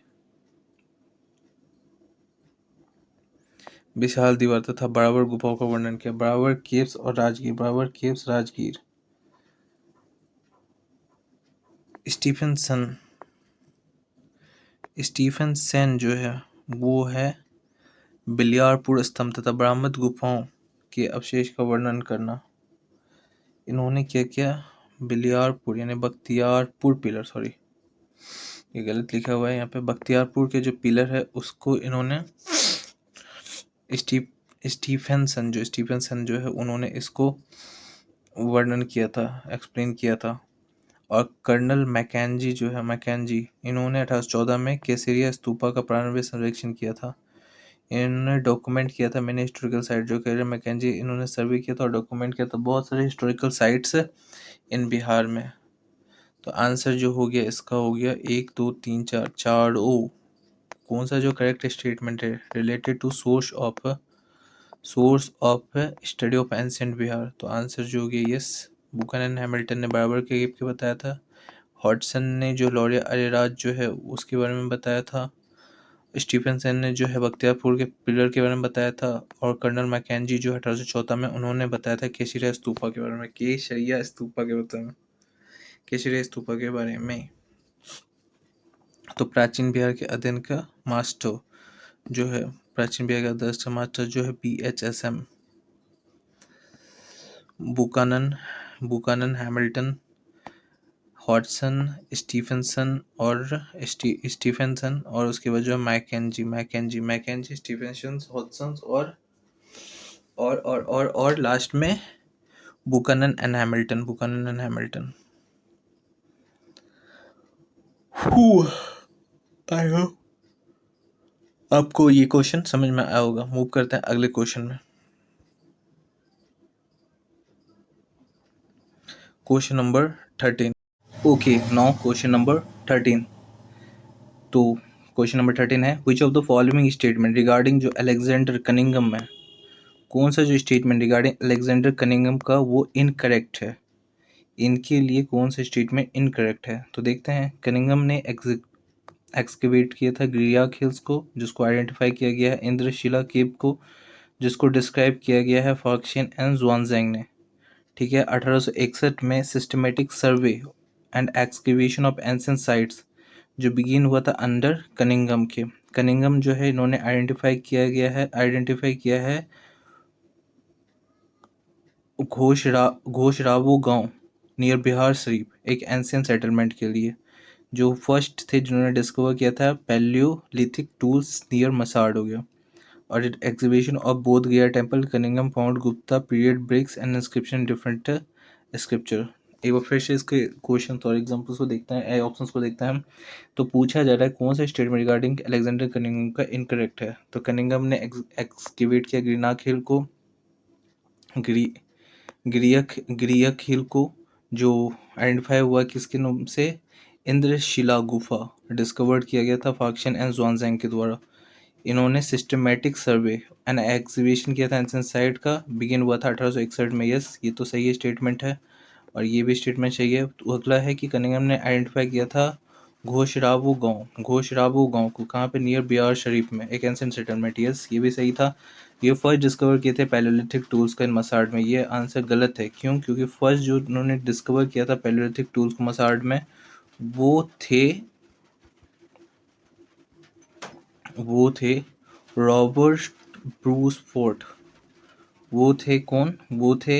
विशाल दीवार तथा बराबर गुफाओं का वर्णन किया। बराबर केव्स और राजगीर, बराबर केव्स राजगीर। स्टीफनसन स्टीफनसन जो है वो है बिलियारपुर स्तंभ तथा बरामद गुफाओं के अवशेष का वर्णन करना। इन्होंने क्या किया, बिलियारपुर यानी बख्तियारपुर पिलर, सॉरी ये गलत लिखा हुआ है यहाँ पे, बख्तियारपुर के जो पिलर है उसको इन्होंने स्टीफनसन जो है उन्होंने इसको वर्णन किया था, एक्सप्लेन किया था। और कर्नल मैकेंजी जो है, मैकेंजी, इन्होंने 1814 में केसरिया स्तूपा का प्रारंभिक सर्वेक्षण किया था। इन्होंने डॉक्यूमेंट किया था मैंने हिस्टोरिकल साइट, जो कह रहे मैकेंजी, इन्होंने सर्वे किया था और डॉक्यूमेंट किया था बहुत सारे हिस्टोरिकल साइट्स इन बिहार में। तो आंसर जो हो गया इसका हो गया 1 2 3 4 4 ओ। कौन सा जो करेक्ट स्टेटमेंट है, related to source of study of ancient Bihar. तो आंसर जो हो गया यस। बुकानन हैमिल्टन ने बराबर के गिव के बताया था। हॉटसन ने जो लौरिया अरेराज जो है उसके बारे में बताया था। स्टीफनसन ने जो है बख्तियारपुर के पिलर के बारे में बताया था। और कर्नल मैकेंजी जो 1814 में उन्होंने बताया था केशिरा स्तूपा के बारे में, केशरिया स्तूपा के बारे में, केशिरा स्तूपा के बारे में। तो प्राचीन बिहार के अध्ययन का मास्टर जो है, प्राचीन बिहार का अध्ययन का मास्टर जो है BHSM, बुकानन हैमिल्टन, हॉटसन, स्टीफेंसन और उसके बाद जो है मैकेंजी, स्टीफेंसन, हॉटसन और लास्ट में Buchanan and Hamilton. I hope आपको ये क्वेश्चन समझ में आया होगा। मूव करते हैं अगले क्वेश्चन में। Question number 13। Okay, now question number 13। तो क्वेश्चन नंबर 13 है, which of the following statement regarding जो अलेक्जेंडर कनिंघम है, कौन सा जो स्टेटमेंट रिगार्डिंग अलेक्जेंडर कनिंघम का वो इनकरेक्ट है। इनके लिए कौन सा स्टेटमेंट इनकरेक्ट है। तो देखते हैं। कनिंघम ने एक्सकेवेट किया था ग्रियाक हिल्स को, जिसको आइडेंटिफाई किया गया है इंद्रशिला केव को, जिसको डिस्क्राइब किया गया है फाक्शियन एंड ज़ुआनज़ैंग ने। ठीक है। 1861 में systematic survey and excavation of ancient sites जो बिगिन हुआ था अंडर कनिंघम के। कनिंघम जो है इन्होंने आइडेंटिफाई किया है घोषरावो गांव नियर बिहार शरीफ एक एंशियंट सेटलमेंट के लिए, जो फर्स्ट थे जिन्होंने डिस्कवर किया था पैलियोलिथिक टूल्स नियर मसाड हो गया। और exhibition of Bodh Gaya temple Cunningham found Gupta period bricks and inscription different scripture. एक बार फिर से इसके क्वेश्चन और एग्जांपल्स को देखते हैं, ऑप्शंस को देखते हैं। तो पूछा जा रहा है कौन सा स्टेटमेंट रिगार्डिंग अलेक्जेंडर कनिंघम का इनकरेक्ट है। तो कनिंघम ने एक्सकेवेट किया ग्रीनाक हिल को, ग्रियक हिल को, जो आइडेंटिफाई हुआ किसके नाम से, इंद्रशिला गुफा डिस्कवर्ड किया गया था फाक्शियन एंड ज़ुआनज़ैंग के द्वारा। इन्होंने सिस्टमेटिक सर्वे एंड एग्जीबिशन किया था एंशिएंट साइट का, बिगिन हुआ था 1861 में। यस, ये तो सही स्टेटमेंट है और ये भी स्टेटमेंट सही है। तो अगला है कि कनिंघम ने आइडेंटिफाई किया था घोषराबू गांव को, कहाँ पे, नियर बिहार शरीफ में एक एंशिएंट सेटलमेंट। यस, ये भी सही था। ये फर्स्ट डिस्कवर किए थे पैलियोलिथिक टूल्स का इन मसाड में। ये आंसर गलत है। क्यों? क्योंकि फर्स्ट जो उन्होंने डिस्कवर किया था पैलियोलिथिक टूल्स को मसाड में वो थे रॉबर्ट ब्रूस फोर्ट। वो थे कौन? वो थे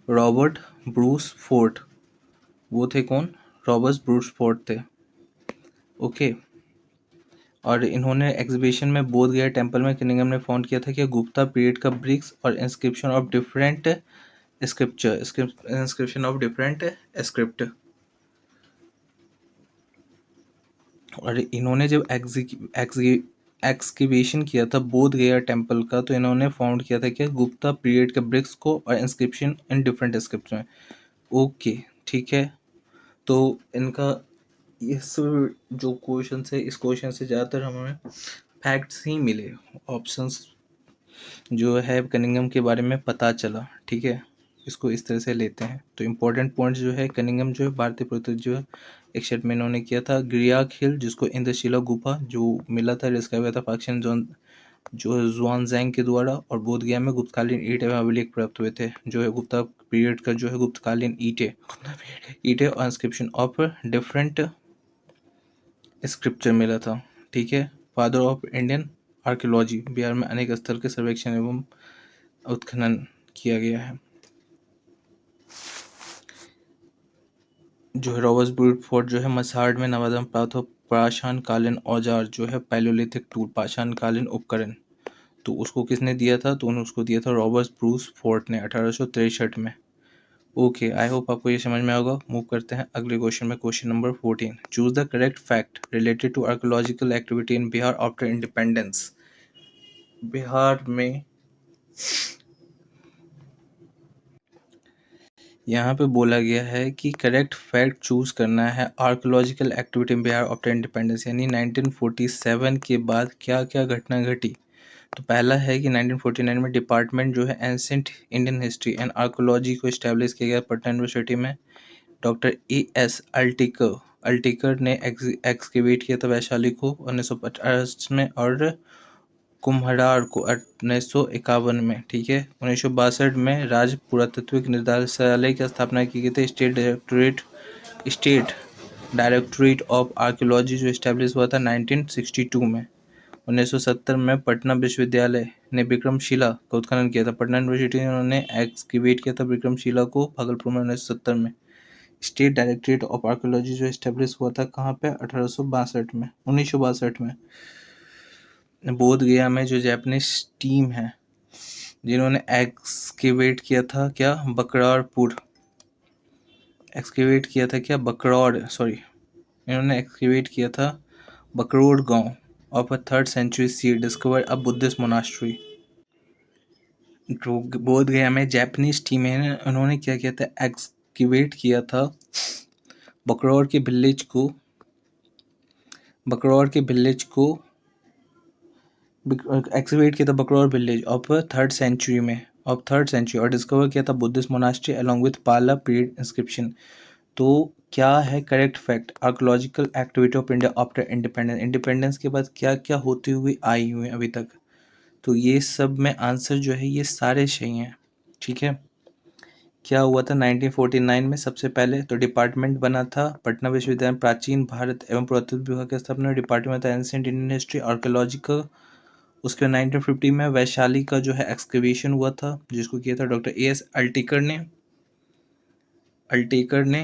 रॉबर्ट ब्रूस फोर्ट। वो थे कौन? रॉबर्ट ब्रूस फोर्ट थे। ओके। और इन्होंने एग्जीबिशन में बोध गया टेम्पल में कनिंघम ने फाउंड किया था कि गुप्ता पीरियड का ब्रिक्स और इंस्क्रिप्शन ऑफ डिफरेंट स्क्रिप्ट। और इन्होंने जब एक्सकेवेशन किया था बोध गया टेम्पल का, तो इन्होंने फाउंड किया था कि गुप्ता पीरियड के ब्रिक्स को और इंस्क्रिप्शन इन डिफरेंट स्क्रिप्ट में। ओके, ठीक है। तो इनका इस जो क्वेश्चन है, इस क्वेश्चन से ज़्यादातर हमें फैक्ट्स ही मिले, ऑप्शंस जो है कनिंघम के बारे में पता चला, ठीक है। इसको इस तरह से लेते हैं। तो इम्पोर्टेंट पॉइंट जो है, कनिंघम जो है भारतीय पुरातत्व जो है एक सेट में इन्होंने किया था। गिरियाक हिल जिसको इंद्रशिला गुफा जो मिला था, डिस्कवर हुआ था पाक्शियन जो जुआनजैंग के द्वारा, और बोध गया में गुप्तकालीन ईंट एवं अभिलेख प्राप्त हुए थे, जो है गुप्ता पीरियड का जो है गुप्तकालीन ईंटें और इंस्क्रिप्शन ऑफ डिफरेंट स्क्रिप्चर मिला था, ठीक है। Father of Indian archaeology, Bihar में अनेक स्थल के सर्वेक्षण एवं उत्खनन किया गया है। जो है रॉबर्ट ब्रूट फोर्ट जो है मसहट में नवादा में प्राप्त हो पाषाण कालीन औजार जो है पैलोलिथिक टूल, पाषाण कालीन उपकरण, तो उसको किसने दिया था? तो उन्होंने उसको दिया था रॉबर्ट ब्रूस फोर्ट ने 1863 में। ओके, आई होप आपको ये समझ में होगा। मूव करते हैं अगले क्वेश्चन में, question number 14। Choose the correct fact related to archaeological activity in Bihar after independence. Bihar में यहाँ पे बोला गया है कि करेक्ट फैक्ट चूज करना है archaeological activity in Bihar after independence, यानी 1947 के बाद क्या क्या घटना घटी। तो पहला है कि 1949 में डिपार्टमेंट जो है ancient Indian history and archaeology को इस्टेब्लिश किया गया पटना यूनिवर्सिटी में। डॉक्टर ए एस अल्टिकर ने एक्सकेवेट किया था वैशाली को 1950 में, और कुम्हरार को 1951 में, ठीक है। 1962 में राज्य पुरातत्व निदेशालय की स्थापना की गई थी। स्टेट डायरेक्टोरेट ऑफ आर्कियोलॉजी जो इस्टेब्लिश हुआ था 1962 में। 1970 में पटना विश्वविद्यालय ने विक्रमशिला का उत्खनन किया था। पटना यूनिवर्सिटी ने उन्होंने एक्सकेवेट किया था विक्रमशिला को भागलपुर में 1970 में। स्टेट डायरेक्टरेट ऑफ आर्कियोलॉजी जो इस्टेब्लिश हुआ था कहाँ पे? 1962 में। बोध गया में जो जापानीज टीम है जिन्होंने एक्सकेवेट किया था क्या? इन्होंने एक्सकेवेट किया था बकरोड़ गांव of a 3rd century seat discover a Buddhist monastery. बोध गया में जापानीज टीम है, उन्होंने क्या किया था? एक्सकेवेट किया था बकरौर के विलेज को एक्सकेवेट किया था Bakraur village of 3rd century और डिस्कवर किया था बुद्धिस्ट मोनास्ट्री अलॉन्ग विथ पाला पीरियड इंस्क्रिप्शन। तो क्या है correct fact? Archaeological activity of India after independence के बाद क्या क्या होती हुई आई हुई अभी तक। तो ये सब में आंसर जो है ये सारे सही हैं, ठीक है। क्या हुआ था 1949 में? सबसे पहले तो डिपार्टमेंट बना था पटना विश्वविद्यालय प्राचीन भारत एवं पुरातत्व विभाग की स्थापना। डिपार्टमेंट था एंशिएंट इंडियन हिस्ट्री आर्कोलॉजिकल। उसके 1950 में वैशाली का जो है एक्सकवेशन हुआ था जिसको किया था डॉक्टर ए एस अल्टेकर ने।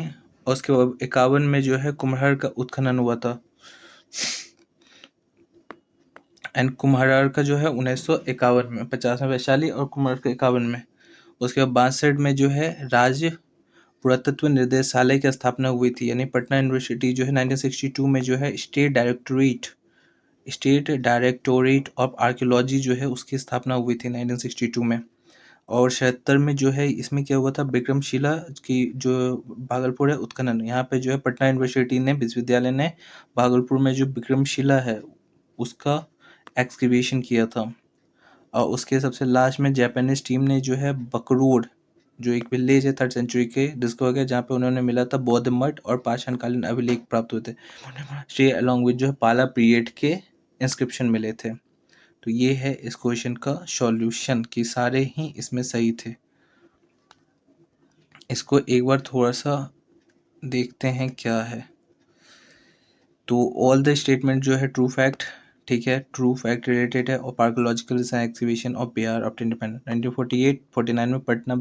और उसके बाद 51 में जो है कुम्हरार का उत्खनन हुआ था, एंड कुम्हरार का जो है 1951 में, 50 में वैशाली और कुम्हरार का 51 में। उसके बाद 62 में जो है राज्य पुरातत्व निदेशालय की स्थापना हुई थी, यानी पटना यूनिवर्सिटी जो है 1962 में जो है स्टेट डायरेक्टोरेट ऑफ आर्कियोलॉजी जो है उसकी स्थापना हुई थी 1962 में। और 76 में जो है इसमें क्या हुआ था? विक्रमशिला की जो भागलपुर है उत्खनन। यहाँ पे जो है पटना यूनिवर्सिटी ने विश्वविद्यालय ने भागलपुर में जो विक्रमशिला है उसका एक्सकेवेशन किया था। और उसके सबसे लास्ट में जापानीज टीम ने जो है बकरोड़ जो एक विलेज है 3rd century के डिस्कवर किया, जहाँ पे उन्होंने मिला था बौद्ध मठ और पाषाणकालीन अभिलेख प्राप्त हुए थे, श्री अलॉन्ग विद जो है पाला पीरियड के इंस्क्रिप्शन मिले थे। तो ये है इस क्वेश्चन का सॉल्यूशन कि सारे ही इसमें सही थे। इसको एक बार थोड़ा सा देखते हैं क्या है। तो ऑल द स्टेटमेंट जो है ट्रू फैक्ट, ठीक है, ट्रू फैक्ट रिलेटेड है। और archaeological exhibition of Bihar after independence 1948-49 में पटना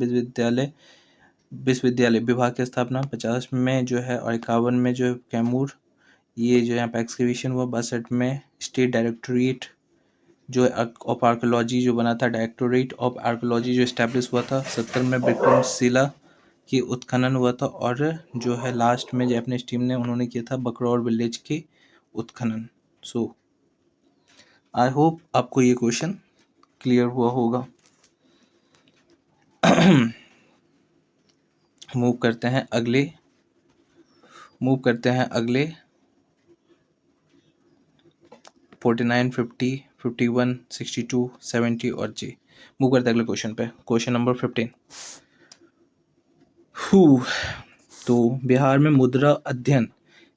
विश्वविद्यालय विभाग की स्थापना। 50 में जो है और 51 में जो है कैमूर ये जो यहाँ पे एक्सहिबिशन हुआ। 62 में स्टेट डायरेक्टोरेट जो है ऑफ आर्कोलॉजी जो बना था, डायरेक्टोरेट ऑफ आर्कोलॉजी जो इस्टेब्लिश हुआ था। 70 में विक्रमशिला की उत्खनन हुआ था। और जो है लास्ट में जापानीज टीम ने उन्होंने किया था बकरौर विलेज की उत्खनन। सो आई होप आपको ये क्वेश्चन क्लियर हुआ होगा। मूव करते हैं अगले 49, 50, 51, 62, 70 और जी। मूव करते हैं अगले क्वेश्चन पे। Question number 15। तो बिहार में मुद्रा अध्ययन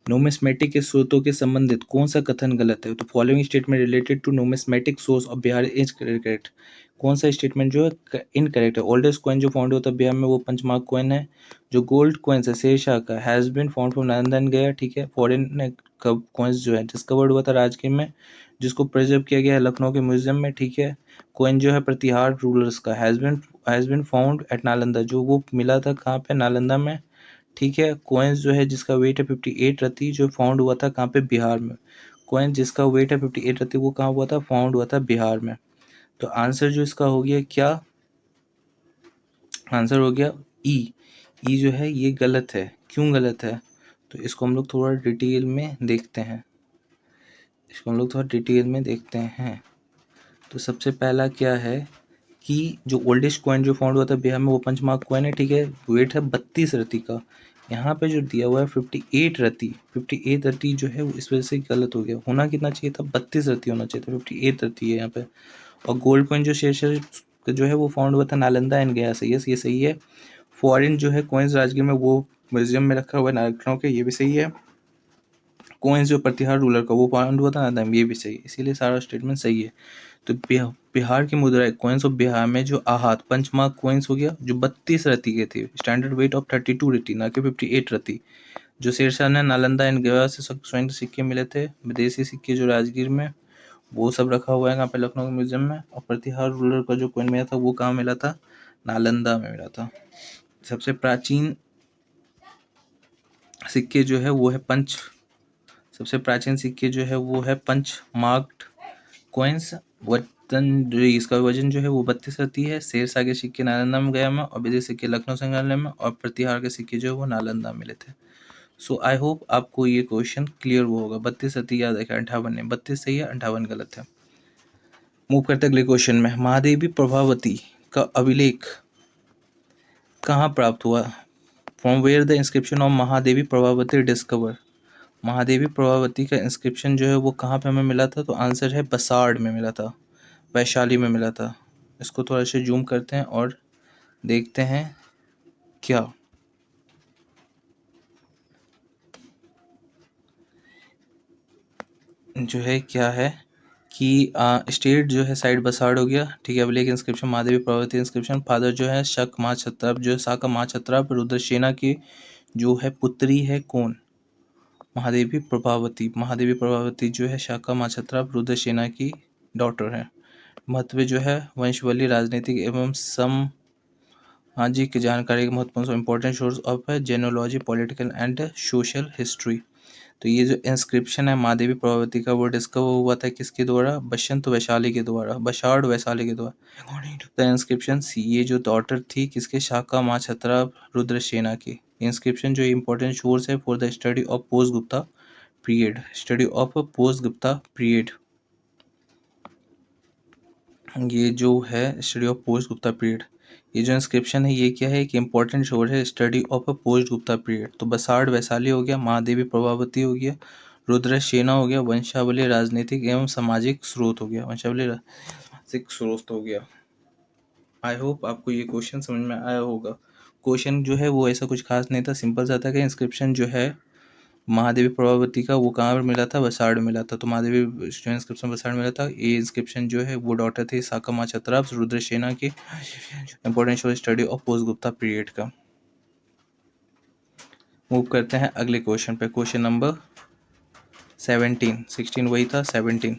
न्यूमिस्मेटिक के स्रोतों के संबंधित कौन सा कथन गलत है? तो following statement related to numismatic source of Bihar is correct. कौन सा स्टेटमेंट जो है इनकरेक्ट है? ओल्डेस्ट कॉइन जो फाउंड होता है बिहार में वो पंचमार्क कॉइन है। जो गोल्ड कॉइन्स है शेरशाह का has been found from Nalanda and Gaya, ठीक है। फॉरेन कॉइन्स जो है डिस्कवर्ड हुआ था राजगीर में, जिसको प्रिजर्व किया गया है लखनऊ के म्यूजियम में, ठीक है। कॉइन जो है प्रतिहार रूलर्स का has been found at Nalanda, जो वो मिला था कहाँ पे? नालंदा में, ठीक है। कॉइन्स जो है जिसका वेट है 58 रति, जो फाउंड हुआ था कहाँ पे? बिहार में। कॉइन जिसका वेट है 58 रति वो कहाँ हुआ था? फाउंड हुआ था बिहार में। तो आंसर जो इसका हो गया क्या? आंसर हो गया ई। ई जो है ये गलत है। क्यों गलत है? तो इसको हम लोग थोड़ा डिटेल में देखते हैं। तो सबसे पहला क्या है कि जो ओल्डेस्ट कॉइन जो फाउंड हुआ था बिहार में वो पंचमार्क कॉइन है, ठीक है। वेट है 32 रति का। यहाँ पे जो दिया हुआ है 58 रति, 58 रति जो है वो इस वजह से गलत हो गया। होना कितना चाहिए था? 32 रति होना चाहिए था, 58 रति है यहाँ पे। और गोल्ड कॉइन जो शेरशाह जो है वो फाउंड हुआ था नालंदा एंड गया से, यस ये सही है। फॉरेन जो है कॉइन्स राजगीर में वो म्यूजियम में रखा हुआ है लखनऊ के, ये भी सही है। कॉइन्स जो प्रतिहार रूलर का वो फाउंड हुआ था नालंदा में, ये भी सही है। इसीलिए सारा स्टेटमेंट सही है। तो बिहार की मुद्रा कॉइन्स ऑफ बिहार में जो आहत पंचमार्क कॉइन्स हो गया जो 32 रति के थे, स्टैंडर्ड वेट ऑफ 32 रति ना कि 58 रति। जो शेरशाह ने नालंदा एंड गया से स्वर्ण सिक्के मिले थे, विदेशी सिक्के जो राजगीर में, वो सब रखा हुआ है यहाँ पे लखनऊ के म्यूजियम में। और प्रतिहार रूलर का जो कॉइन मिला था वो कहाँ मिला था? नालंदा में मिला था। सबसे प्राचीन सिक्के जो है वो है सबसे प्राचीन सिक्के जो है वो है पंच मार्क्ड कॉइन्स। इसका वजन जो है वो 32 रति है। शेरशाह के सिक्के नालंदा में गया में और विदेशी सिक्के लखनऊ संग्रहालय में, और प्रतिहार के सिक्के जो है वो नालंदा मिले थे। सो आई होप आपको ये क्वेश्चन क्लियर हुआ होगा। 32 रति याद रखें, 58 नहीं, 32 सही है, 58 गलत है। मूव करते अगले क्वेश्चन में। महादेवी प्रभावती का अभिलेख कहाँ प्राप्त हुआ? From where the inscription of Mahadevi Prabhavati discover. Mahadevi Prabhavati का इंस्क्रिप्शन जो है वो कहाँ पे हमें मिला था? तो आंसर है बसाड़ में मिला था, वैशाली में मिला था। इसको थोड़ा सा जूम करते हैं और देखते हैं क्या जो है क्या है कि स्टेट जो है साइड बसाड़ हो गया, ठीक है। अभिलेख inscription Mahadevi Prabhavati inscription. Father जो है शक माँ छत्रप जो है साका माँ छत्रप रुद्रसेना की जो है पुत्री है कौन? महादेवी प्रभावती। महादेवी प्रभावती जो है शाका माँ छत्रप रुद्रसेना की डॉटर है। महत्व जो है वंशवली राजनीतिक एवं सामाजिक जानकारी के महत्वपूर्ण important source of genealogy political and social history. तो ये जो इंस्क्रिप्शन है महादेवी प्रभावती का वो डिस्कवर हुआ था किसके द्वारा? बसंत वैशाली के द्वारा, बसाड़ वैशाली के द्वारा। द इंस्क्रिप्शन ये जो डॉटर थी किसके? शाका माँ छत्रा रुद्रसेना की। इंस्क्रिप्शन जो इम्पोर्टेंट सोर्स है for the study of post Gupta period, study of post Gupta period. ये जो है study of post Gupta period, ये जो इंस्क्रिप्शन है ये क्या है? एक इम्पॉर्टेंट सोर्स है study of post Gupta period. तो बसाड़ वैशाली हो गया, महादेवी प्रभावती हो गया, रुद्रसेना हो गया, वंशावली राजनीतिक एवं सामाजिक स्रोत हो गया, वंशावली सामाजिक स्रोत हो गया। आई होप आपको ये क्वेश्चन समझ में आया होगा। क्वेश्चन जो है वो ऐसा कुछ खास नहीं था, सिंपल सा था कि इंस्क्रिप्शन जो है महादेवी प्रभावती का वो कहाँ पर मिला था? बसाड़ में मिला था। तो महादेवी जो इंस्क्रिप्शन बसाड़ में मिला था। ये इंस्क्रिप्शन जो है वो डॉटर थी साका माँ छत्रा रुद्रसेना की, important study of post Gupta period का। मूव करते हैं अगले क्वेश्चन पे। क्वेश्चन नंबर 17, 16 वही था, 17।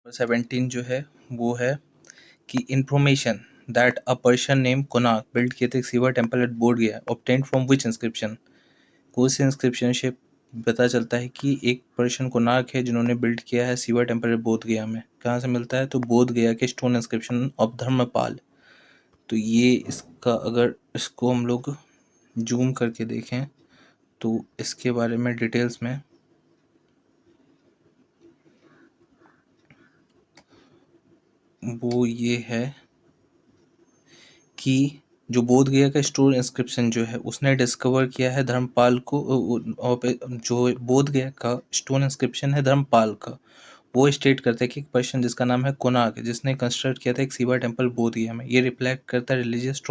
17 जो है वो है कि information that a person name Konark build किए थे शिवा टेम्पल एट बोध गया ऑब्टेन्ड फ्रॉम विच इंस्क्रिप्शन। कौन से इंस्क्रिप्शन से पता चलता है कि एक पर्सन कोनार्क है जिन्होंने बिल्ड किया है शिवा टेम्पल एट बोध गया में? कहाँ से मिलता है? तो बोध गया के स्टोन इंस्क्रिप्शन ऑफ धर्मपाल। तो ये इसका अगर इसको हम लोग जूम करके देखें तो इसके बारे में डिटेल्स में वो ये है कि जो बोध गया का स्टोन इंस्क्रिप्शन जो है उसने डिस्कवर किया है धर्मपाल को। जो बोध गया का स्टोन इंस्क्रिप्शन है धर्मपाल का, वो स्टेट करता है कि एक पर्सन जिसका नाम है कोणार्क, जिसने कंस्ट्रक्ट किया था एक शिवा टेम्पल बोध गया में। ये रिफ्लेक्ट करता है रिलीजियस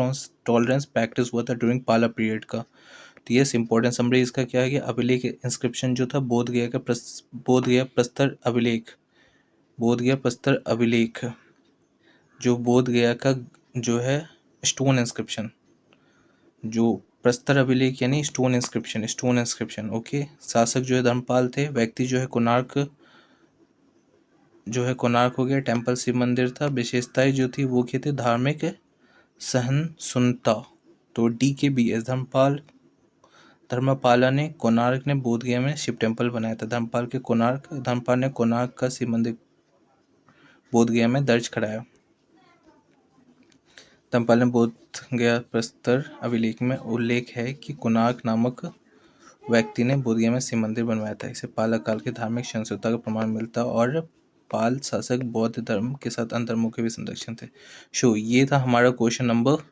टॉलरेंस प्रैक्टिस हुआ था ड्यूरिंग पाला पीरियड का। तो यस, इंपॉर्टेंट समरी इसका क्या है कि अभिलेख इंस्क्रिप्शन जो था बोध गया का बोध गया प्रस्तर अभिलेख, बोध गया प्रस्तर अभिलेख, जो बोध गया का जो है स्टोन इंस्क्रिप्शन, जो प्रस्तर अभिलेख यानी stone inscription, stone inscription. Okay, शासक जो है धर्मपाल थे, व्यक्ति जो है कोणार्क, जो है कोणार्क हो गया, टेम्पल शिव मंदिर था। विशेषताएं जो थी वो क्या थी, धार्मिक सहिष्णुता। तो डी के बी एस धर्मपाला ने कोणार्क ने बोध गया में शिव टेम्पल बनाया था। धर्मपाल ने कोणार्क का शिव मंदिर बोध गया में दर्ज कराया। धर्मपाल ने बोध गया प्रस्तर अभिलेख में उल्लेख है कि कोणार्क नामक व्यक्ति ने बोध गया में शिव मंदिर बनवाया था। इसे पाला काल के धार्मिक सहिष्णुता का प्रमाण मिलता और पाल शासक बौद्ध धर्म के साथ अन्य धर्मों के भी संरक्षण थे। ये था हमारा क्वेश्चन नंबर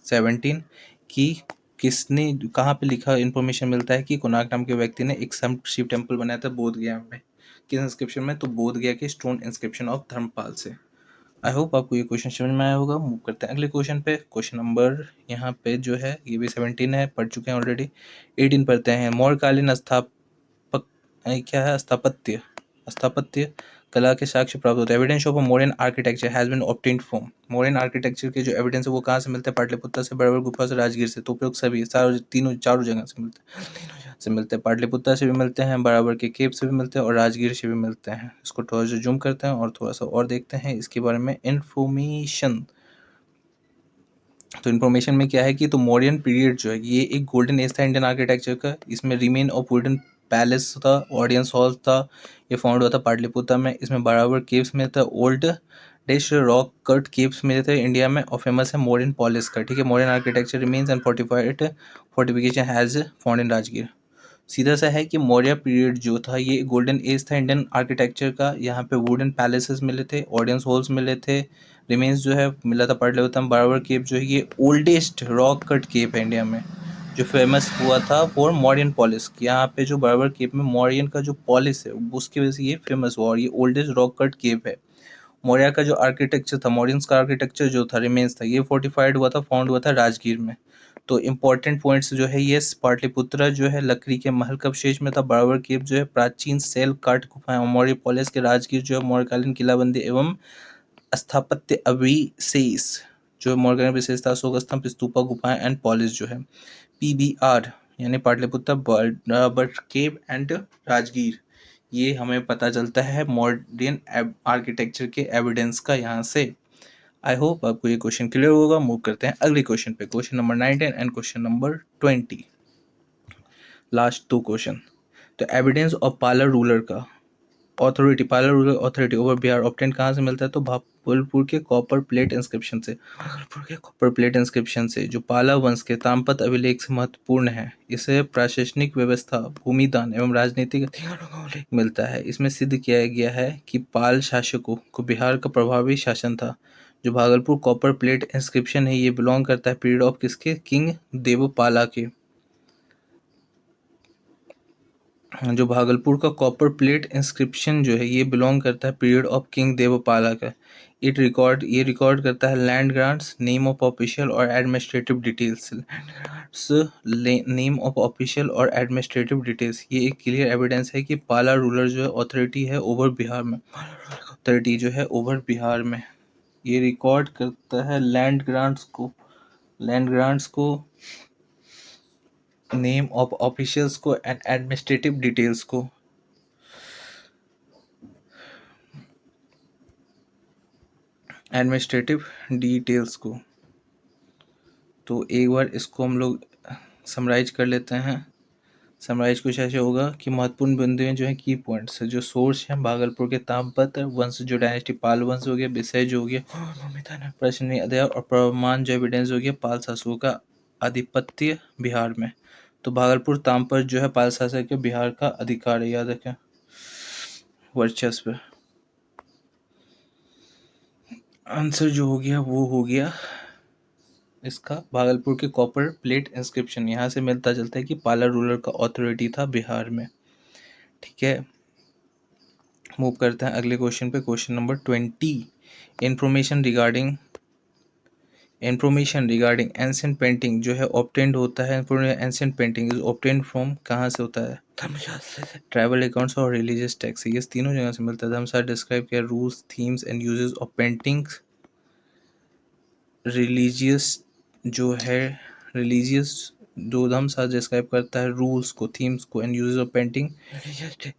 17 कि किसने कहाँ पे लिखा इन्फॉर्मेशन मिलता है कि कोणार्क नाम के व्यक्ति ने एक शिव टेम्पल बनाया था बोध गया में। किस इंस्क्रिप्शन में, तो बोध गया के स्टोन इंस्क्रिप्शन ऑफ धर्मपाल से। आई होप आपको ये क्वेश्चन समझ में आया होगा। मूव करते हैं अगले क्वेश्चन पे। क्वेश्चन नंबर यहाँ पे जो है ये भी 17 है, पढ़ चुके हैं ऑलरेडी। 18 पढ़ते हैं। मौर्यकालीन क्या है, स्थापत्य कला के साक्ष्य प्राप्त होते हैं। Evidence of a Mauryan architecture has been obtained from. Mauryan architecture के जो एविडेंस है वो कहाँ से मिलते हैं, पाटलिपुत्र से, बड़बर गुफा से, राजगीर से। तो उपयुक्त सभी चारों जगह से मिलते हैं। पाटलिपुत्र से भी मिलते हैं, बराबर के केव से भी मिलते हैं और राजगीर से भी मिलते हैं। इसको थोड़ा सा जूम करते हैं और थोड़ा सा और देखते हैं इसके बारे में इन्फॉर्मेशन। तो इन्फॉर्मेशन में क्या है कि तो मौर्यन पीरियड जो है ये एक गोल्डन एज था इंडियन आर्किटेक्चर का। इसमें रिमेन ऑफ वुडन पैलेस था, ऑडियंस हॉल था, ये फाउंड हुआ था पाटलिपुत्र में। इसमें बराबर केव्स में था, old dish rock cut caves मिले थे इंडिया में, और फेमस है मौर्यन पॉलिस का। ठीक है, Mauryan architecture remains and fortification has found in Rajgir. सीधा सा है कि मौर्य पीरियड जो था ये गोल्डन एज था इंडियन आर्किटेक्चर का। यहाँ पे वुडन पैलेसेस मिले थे, ऑडियंस हॉल्स मिले थे, रिमेन्स जो है मिला था पाटलिपुत्रम। बराबर केव जो है ये ओल्डेस्ट रॉक कट केव है इंडिया में, जो फेमस हुआ था फॉर मौर्यन पॉलिस। यहाँ पे जो बराबर केव में मौर्यन का जो पॉलिस है उसकी वजह से ये फेमस हुआ और ये ओल्डेस्ट रॉक कट केव है। मौर्य का जो आर्किटेक्चर था, मौर्यंस का आर्किटेक्चर जो था, रिमेन्स था, ये फोर्टिफाइड हुआ था, फाउंड हुआ था राजगीर में। तो इम्पोर्टेंट पॉइंट्स जो है ये, पाटलिपुत्र जो है लकड़ी के महल का अवशेष में था। बराबर केव जो है प्राचीन सेल काट गुफाएं, मौर्य पॉलिस के राजगीर जो है मौर्यकालीन किलाबंदी एवं स्थापत्य अविशेष जो मौर्यकालीन विशेषता, अशोक स्तंभ, स्तूपा, गुफाएं एंड पॉलिस जो है। PBR यानी पाटलिपुत्र, बराबर केव एंड राजगीर, ये हमें पता चलता है मॉडर्न आर्किटेक्चर के एविडेंस का यहाँ से। आई होप आपको ये क्वेश्चन क्लियर होगा। मूव करते हैं अगले क्वेश्चन पे। Question number 19 and question number 20, last 2 question. तो एविडेंस ऑफ पाला रूलर का ऑथोरिटी, पाला ruler authority over Bihar obtain कहाँ से मिलता है, तो भागलपुर के कॉपर प्लेट इंस्क्रिप्शन से। कॉपर प्लेट इंस्क्रिप्शन से जो पाला वंश के ताम्रपत्र अभिलेख से महत्वपूर्ण है। इसे प्रशासनिक व्यवस्था, भूमिदान एवं राजनीतिक अधिकारों का उल्लेख मिलता है। इसमें सिद्ध किया गया है कि पाल शासकों को बिहार का प्रभावी शासन था। जो भागलपुर कॉपर प्लेट इंस्क्रिप्शन है ये बिलोंग करता है पीरियड ऑफ किसके, किंग देवपाला के। जो भागलपुर का कॉपर प्लेट इंस्क्रिप्शन जो है ये बिलोंग करता है पीरियड ऑफ किंग देवपाला का। ये रिकॉर्ड करता है land grants, name of official और administrative details. Name of official और एडमिनिस्ट्रेटिव डिटेल्स, ये एक क्लियर एविडेंस है कि पाला रूलर जो है अथॉरिटी है ओवर बिहार में, अथॉरिटी जो है ओवर बिहार में। ये रिकॉर्ड करता है लैंड ग्रांट्स को, नेम ऑफ ऑफिशियल्स को एंड एडमिनिस्ट्रेटिव डिटेल्स को। तो एक बार इसको हम लोग समराइज कर लेते हैं। समराइज कुछ ऐसे होगा कि महत्वपूर्ण बिंदुएं जो है की पॉइंट्स जो सोर्स है भागलपुर के ताम्रपत्र वंश, जो डायनेस्टी पाल वंश हो गया, विषय जो हो गया प्रश्न अध्यय, और प्रमाण जो एविडेंस हो गया पाल शासकों का आधिपत्य बिहार में। तो भागलपुर ताम्रपत्र जो है पाल शासक के बिहार का अधिकार है, याद रखें, वर्चस्व। आंसर जो हो गया वो हो गया इसका भागलपुर के कॉपर प्लेट इंस्क्रिप्शन, यहाँ से मिलता चलता है कि पाला रूलर का ऑथोरिटी था बिहार में। ठीक है, मूव करते हैं अगले क्वेश्चन पे। Question number 20। Information regarding ancient painting जो है ऑब्टेन्ड होता है। Ancient painting is obtained from, कहाँ से होता है? ट्रैवल अकाउंट्स और रिलीजियस टेक्स्ट, ये तीनों जगह से मिलता है। धर्मशास्त्र डिस्क्राइब किया rules, themes and uses of paintings. Religious जो है, रिलीजियस जो धर्मशास्त्र डिस्क्राइब करता है रूल्स को, थीम्स को एंड यूजेस ऑफ पेंटिंग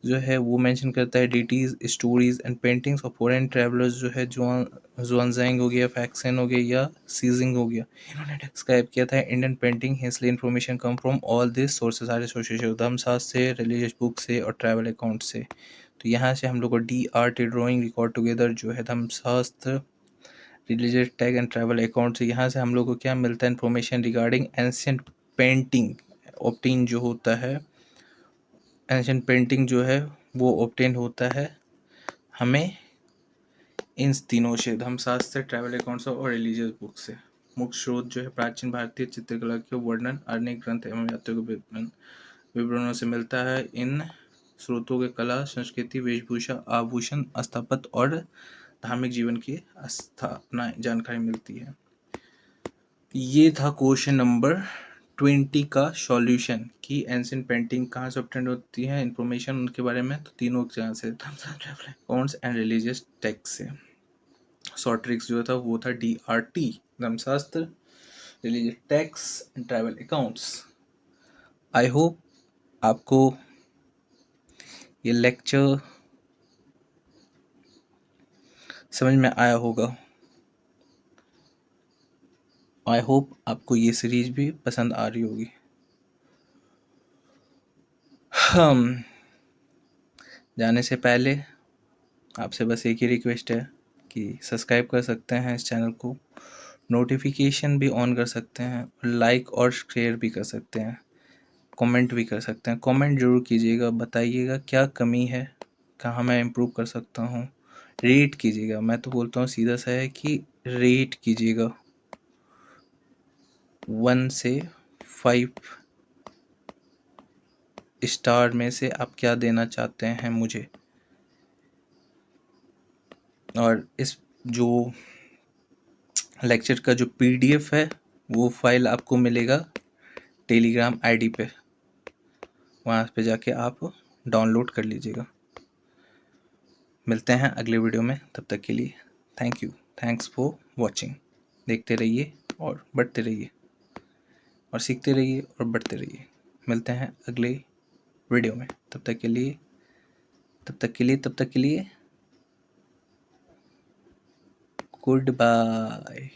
जो है वो मेंशन करता है deities, stories and paintings of foreign travellers जो है जुआनजांग हो गया, फैक्सन हो गया या सीजिंग हो गया, इन्होंने डिस्क्राइब किया था इंडियन पेंटिंग। इसलिए information come from all this sources, सारे सोर्सेज धर्मशास्त्र से, रिलीजियस बुक से और ट्रैवल अकाउंट से। तो यहाँ से हम लोग को D art drawing record together जो है धर्मशास्त्र, religious tag and travel account से, यहाँ से हम लोग को क्या मिलता है? Information regarding ancient painting obtain जो होता है, एंशिएंट पेंटिंग जो है वो ऑब्टेन होता है हमें इन तीनों से, धर्मशास्त्र, ट्रैवल अकाउंट्स और रिलीजियस बुक से। मुख्य स्रोत जो है प्राचीन भारतीय चित्रकला के वर्णन, अनेक ग्रंथ एवं यात्रियों के विवरणों से मिलता है। इन स्रोतों के कला, संस्कृति, वेशभूषा, आभूषण, स्थापत्य और धार्मिक जीवन की स्थापना जानकारी मिलती है। ये था क्वेश्चन नंबर 20 का सॉल्यूशन कि एंशिएंट पेंटिंग कहाँ से ऑब्टेन होती है, इंफॉर्मेशन उनके बारे में। तो तीनों जगह से, अकाउंट्स एंड रिलीजियस टेक्स्ट से। शॉर्ट ट्रिक्स जो था वो था DRT, धर्मशास्त्र, religious text and travel accounts. I hope आपको ये लेक्चर समझ में आया होगा। आई होप आपको ये सीरीज भी पसंद आ रही होगी। हम जाने से पहले आपसे बस एक ही रिक्वेस्ट है कि सब्सक्राइब कर सकते हैं इस चैनल को, नोटिफिकेशन भी ऑन कर सकते हैं, लाइक और शेयर भी कर सकते हैं, कमेंट भी कर सकते हैं। कमेंट जरूर कीजिएगा, बताइएगा क्या कमी है, कहाँ मैं इम्प्रूव कर सकता हूँ। रेट कीजिएगा, मैं तो बोलता हूँ सीधा सा है कि रेट कीजिएगा 1 से 5 स्टार में से आप क्या देना चाहते हैं मुझे। और इस जो लेक्चर का जो PDF है वो फाइल आपको मिलेगा टेलीग्राम ID पे, वहाँ पे जाके आप डाउनलोड कर लीजिएगा। मिलते हैं अगले वीडियो में, तब तक के लिए thank you, thanks for watching. देखते रहिए और बढ़ते रहिए और सीखते रहिए और बढ़ते रहिए। मिलते हैं अगले वीडियो में, तब तक के लिए गुड बाय।